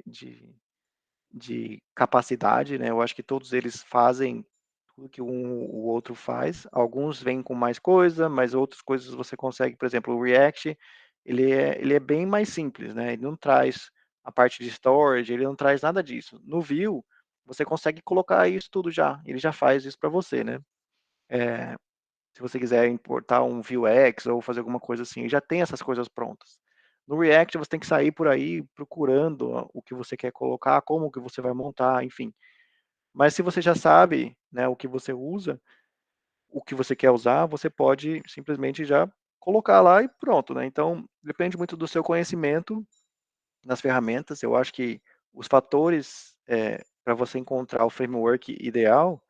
capacidade, né? Eu acho que todos eles fazem tudo que o outro faz. Alguns vêm com mais coisa, mas outras coisas você consegue, por exemplo, o React, ele é bem mais simples, né? Ele não traz a parte de storage, ele não traz nada disso. No Vue, você consegue colocar isso tudo já, ele já faz isso para você, né? Se você quiser importar um Vuex ou fazer alguma coisa assim, já tem essas coisas prontas. No React você tem que sair por aí procurando o que você quer colocar, como que você vai montar, enfim. Mas se você já sabe, né, o que você usa, o que você quer usar, você pode simplesmente já colocar lá e pronto, né? Então, depende muito do seu conhecimento nas ferramentas. Eu acho que os fatores para você encontrar o framework ideal,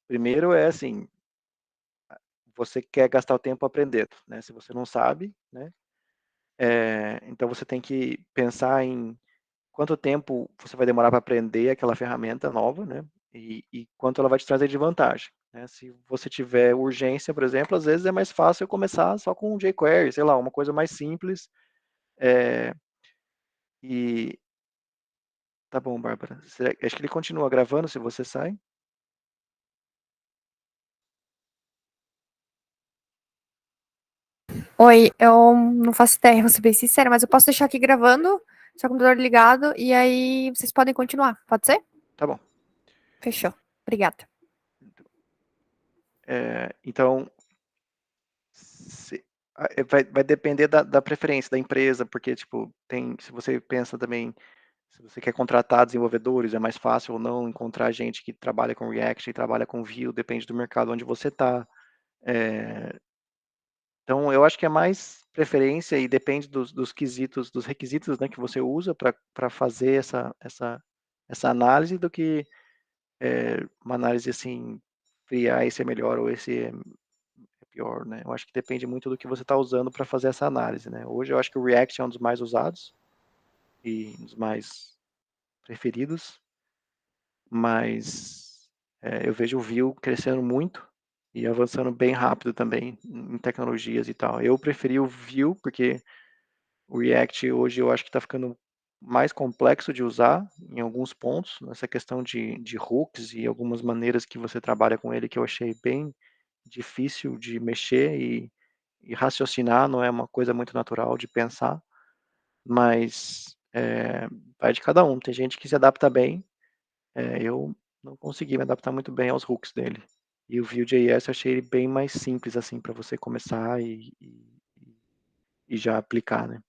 primeiro é assim, você quer gastar o tempo aprendendo, né? Se você não sabe, né? Então você tem que pensar em quanto tempo você vai demorar para aprender aquela ferramenta nova, né? E quanto ela vai te trazer de vantagem. Né? Se você tiver urgência, por exemplo, às vezes é mais fácil começar só com um jQuery, sei lá, uma coisa mais simples. É, e tá bom, Bárbara. Acho que ele continua gravando se você sai. Oi, eu não faço ideia, vou ser bem sincera, mas eu posso deixar aqui gravando, seu computador ligado, e aí vocês podem continuar, pode ser? Tá bom. Fechou. Obrigada. Então, vai depender da preferência da empresa, porque, tipo, se você pensa também, se você quer contratar desenvolvedores, é mais fácil ou não encontrar gente que trabalha com React e trabalha com Vue, depende do mercado onde você está. Então, eu acho que é mais preferência e depende dos quesitos, dos requisitos, né, que você usa para fazer essa análise do que uma análise assim, fria, esse é melhor ou esse é pior, né? Eu acho que depende muito do que você está usando para fazer essa análise, né? Hoje eu acho que o React é um dos mais usados e um dos mais preferidos, mas eu vejo o Vue crescendo muito e avançando bem rápido também em tecnologias e tal. Eu preferi o Vue porque o React hoje eu acho que está ficando mais complexo de usar em alguns pontos, nessa questão de hooks e algumas maneiras que você trabalha com ele que eu achei bem difícil de mexer e raciocinar, não é uma coisa muito natural de pensar, mas vai de cada um. Tem gente que se adapta bem, eu não consegui me adaptar muito bem aos hooks dele. E o Vue.js eu achei ele bem mais simples assim para você começar e já aplicar, né?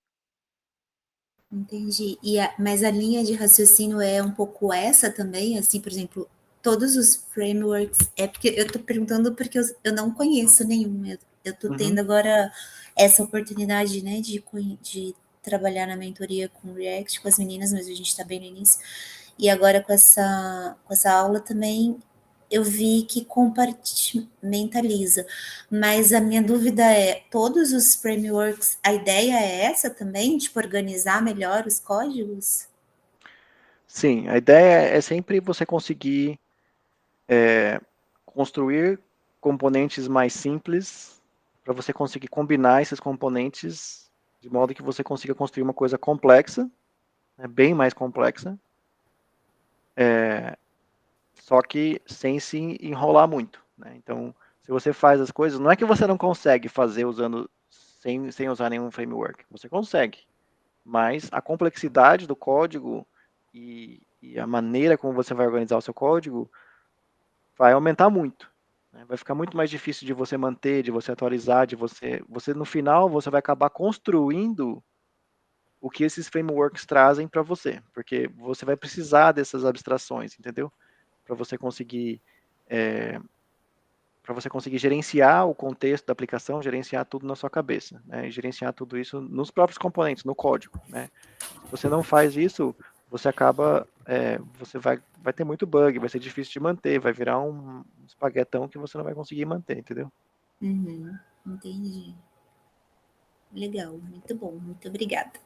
Entendi. Mas a linha de raciocínio é um pouco essa também, assim, por exemplo, todos os frameworks, é porque eu estou perguntando porque eu não conheço nenhum. Eu estou tendo Uhum. agora essa oportunidade, né, de trabalhar na mentoria com React com as meninas, mas a gente está bem no início. E agora com essa aula também eu vi que compartimentaliza. Mas a minha dúvida é, todos os frameworks, a ideia é essa também, tipo, organizar melhor os códigos? Sim, a ideia é sempre você conseguir construir componentes mais simples para você conseguir combinar esses componentes de modo que você consiga construir uma coisa complexa, né, bem mais complexa, só que sem se enrolar muito. Né? Então, se você faz as coisas, não é que você não consegue fazer usando sem usar nenhum framework, você consegue, mas a complexidade do código e a maneira como você vai organizar o seu código vai aumentar muito. Né? Vai ficar muito mais difícil de você manter, de você atualizar, você no final você vai acabar construindo o que esses frameworks trazem para você, porque você vai precisar dessas abstrações, entendeu? Para você conseguir para você conseguir gerenciar o contexto da aplicação, gerenciar tudo na sua cabeça, né? E gerenciar tudo isso nos próprios componentes, no código, né? Se você não faz isso, você acaba, você vai ter muito bug, vai ser difícil de manter, vai virar um espaguetão que você não vai conseguir manter, entendeu? Uhum, entendi. Legal, muito bom, muito obrigada.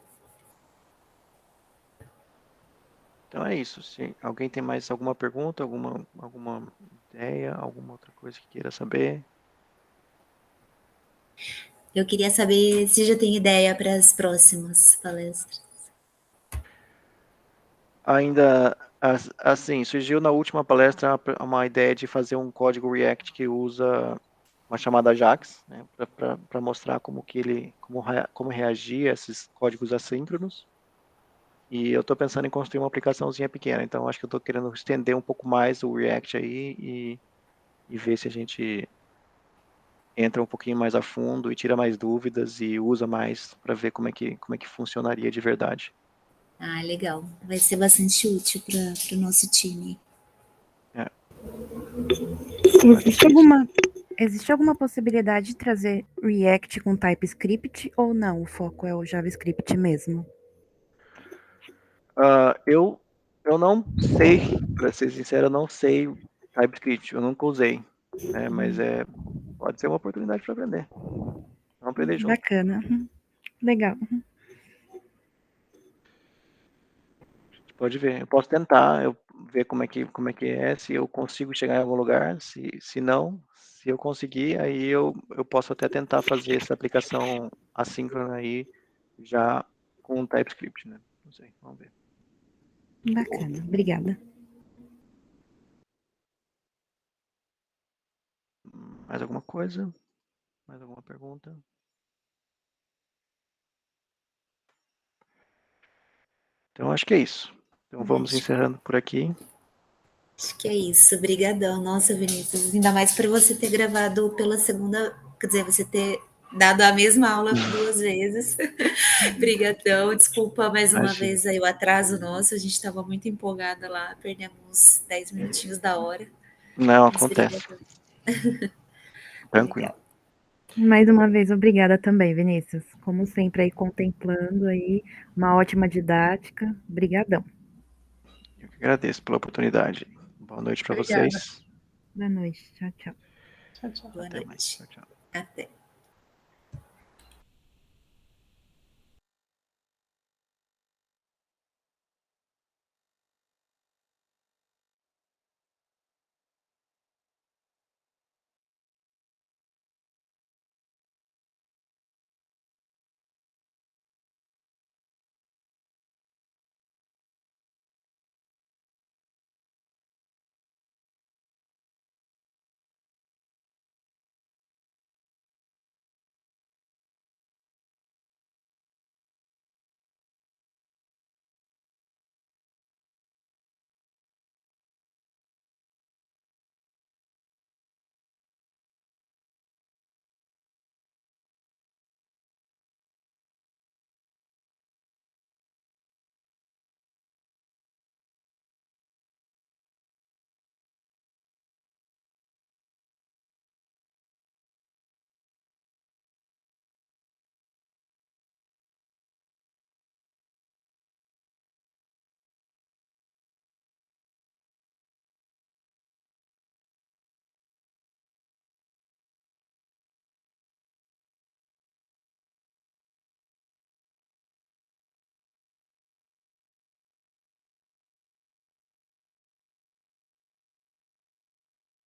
Então é isso. Se alguém tem mais alguma pergunta, alguma ideia, alguma outra coisa que queira saber. Eu queria saber se já tem ideia para as próximas palestras. Ainda, assim, surgiu na última palestra uma ideia de fazer um código React que usa uma chamada Ajax, né, para mostrar como reagir a esses códigos assíncronos. E eu estou pensando em construir uma aplicaçãozinha pequena, então acho que eu estou querendo estender um pouco mais o React aí e ver se a gente entra um pouquinho mais a fundo e tira mais dúvidas e usa mais para ver como é que funcionaria de verdade. Ah, legal. Vai ser bastante útil para o nosso time. É. Existe alguma possibilidade de trazer React com TypeScript ou não? O foco é o JavaScript mesmo? Eu não sei, para ser sincero, eu não sei TypeScript, eu nunca usei, né? Mas pode ser uma oportunidade para aprender. Vamos aprender junto. Bacana. Legal. A gente pode ver. Eu posso tentar, ver como é que é, se eu consigo chegar em algum lugar, se não, se eu conseguir, aí eu posso até tentar fazer essa aplicação assíncrona aí já com TypeScript, né? Não sei, vamos ver. Bacana. Obrigada. Mais alguma coisa? Mais alguma pergunta? Então acho que é isso. Então vamos encerrando por aqui. Acho que é isso. Obrigadão. Nossa, Vinícius, ainda mais para você ter gravado pela segunda, quer dizer, você ter dado a mesma aula 2 vezes. Obrigadão. Desculpa mais uma vez aí o atraso nosso. A gente estava muito empolgada lá, perdemos 10 minutinhos da hora. Não, Mas acontece. Tranquilo. Legal. Mais uma vez, obrigada também, Vinícius. Como sempre, aí contemplando aí uma ótima didática. Obrigadão. Eu que agradeço pela oportunidade. Boa noite para Obrigada. vocês. Boa noite. Tchau, tchau. Tchau, tchau. Boa Até mais. noite. Tchau, tchau. Até.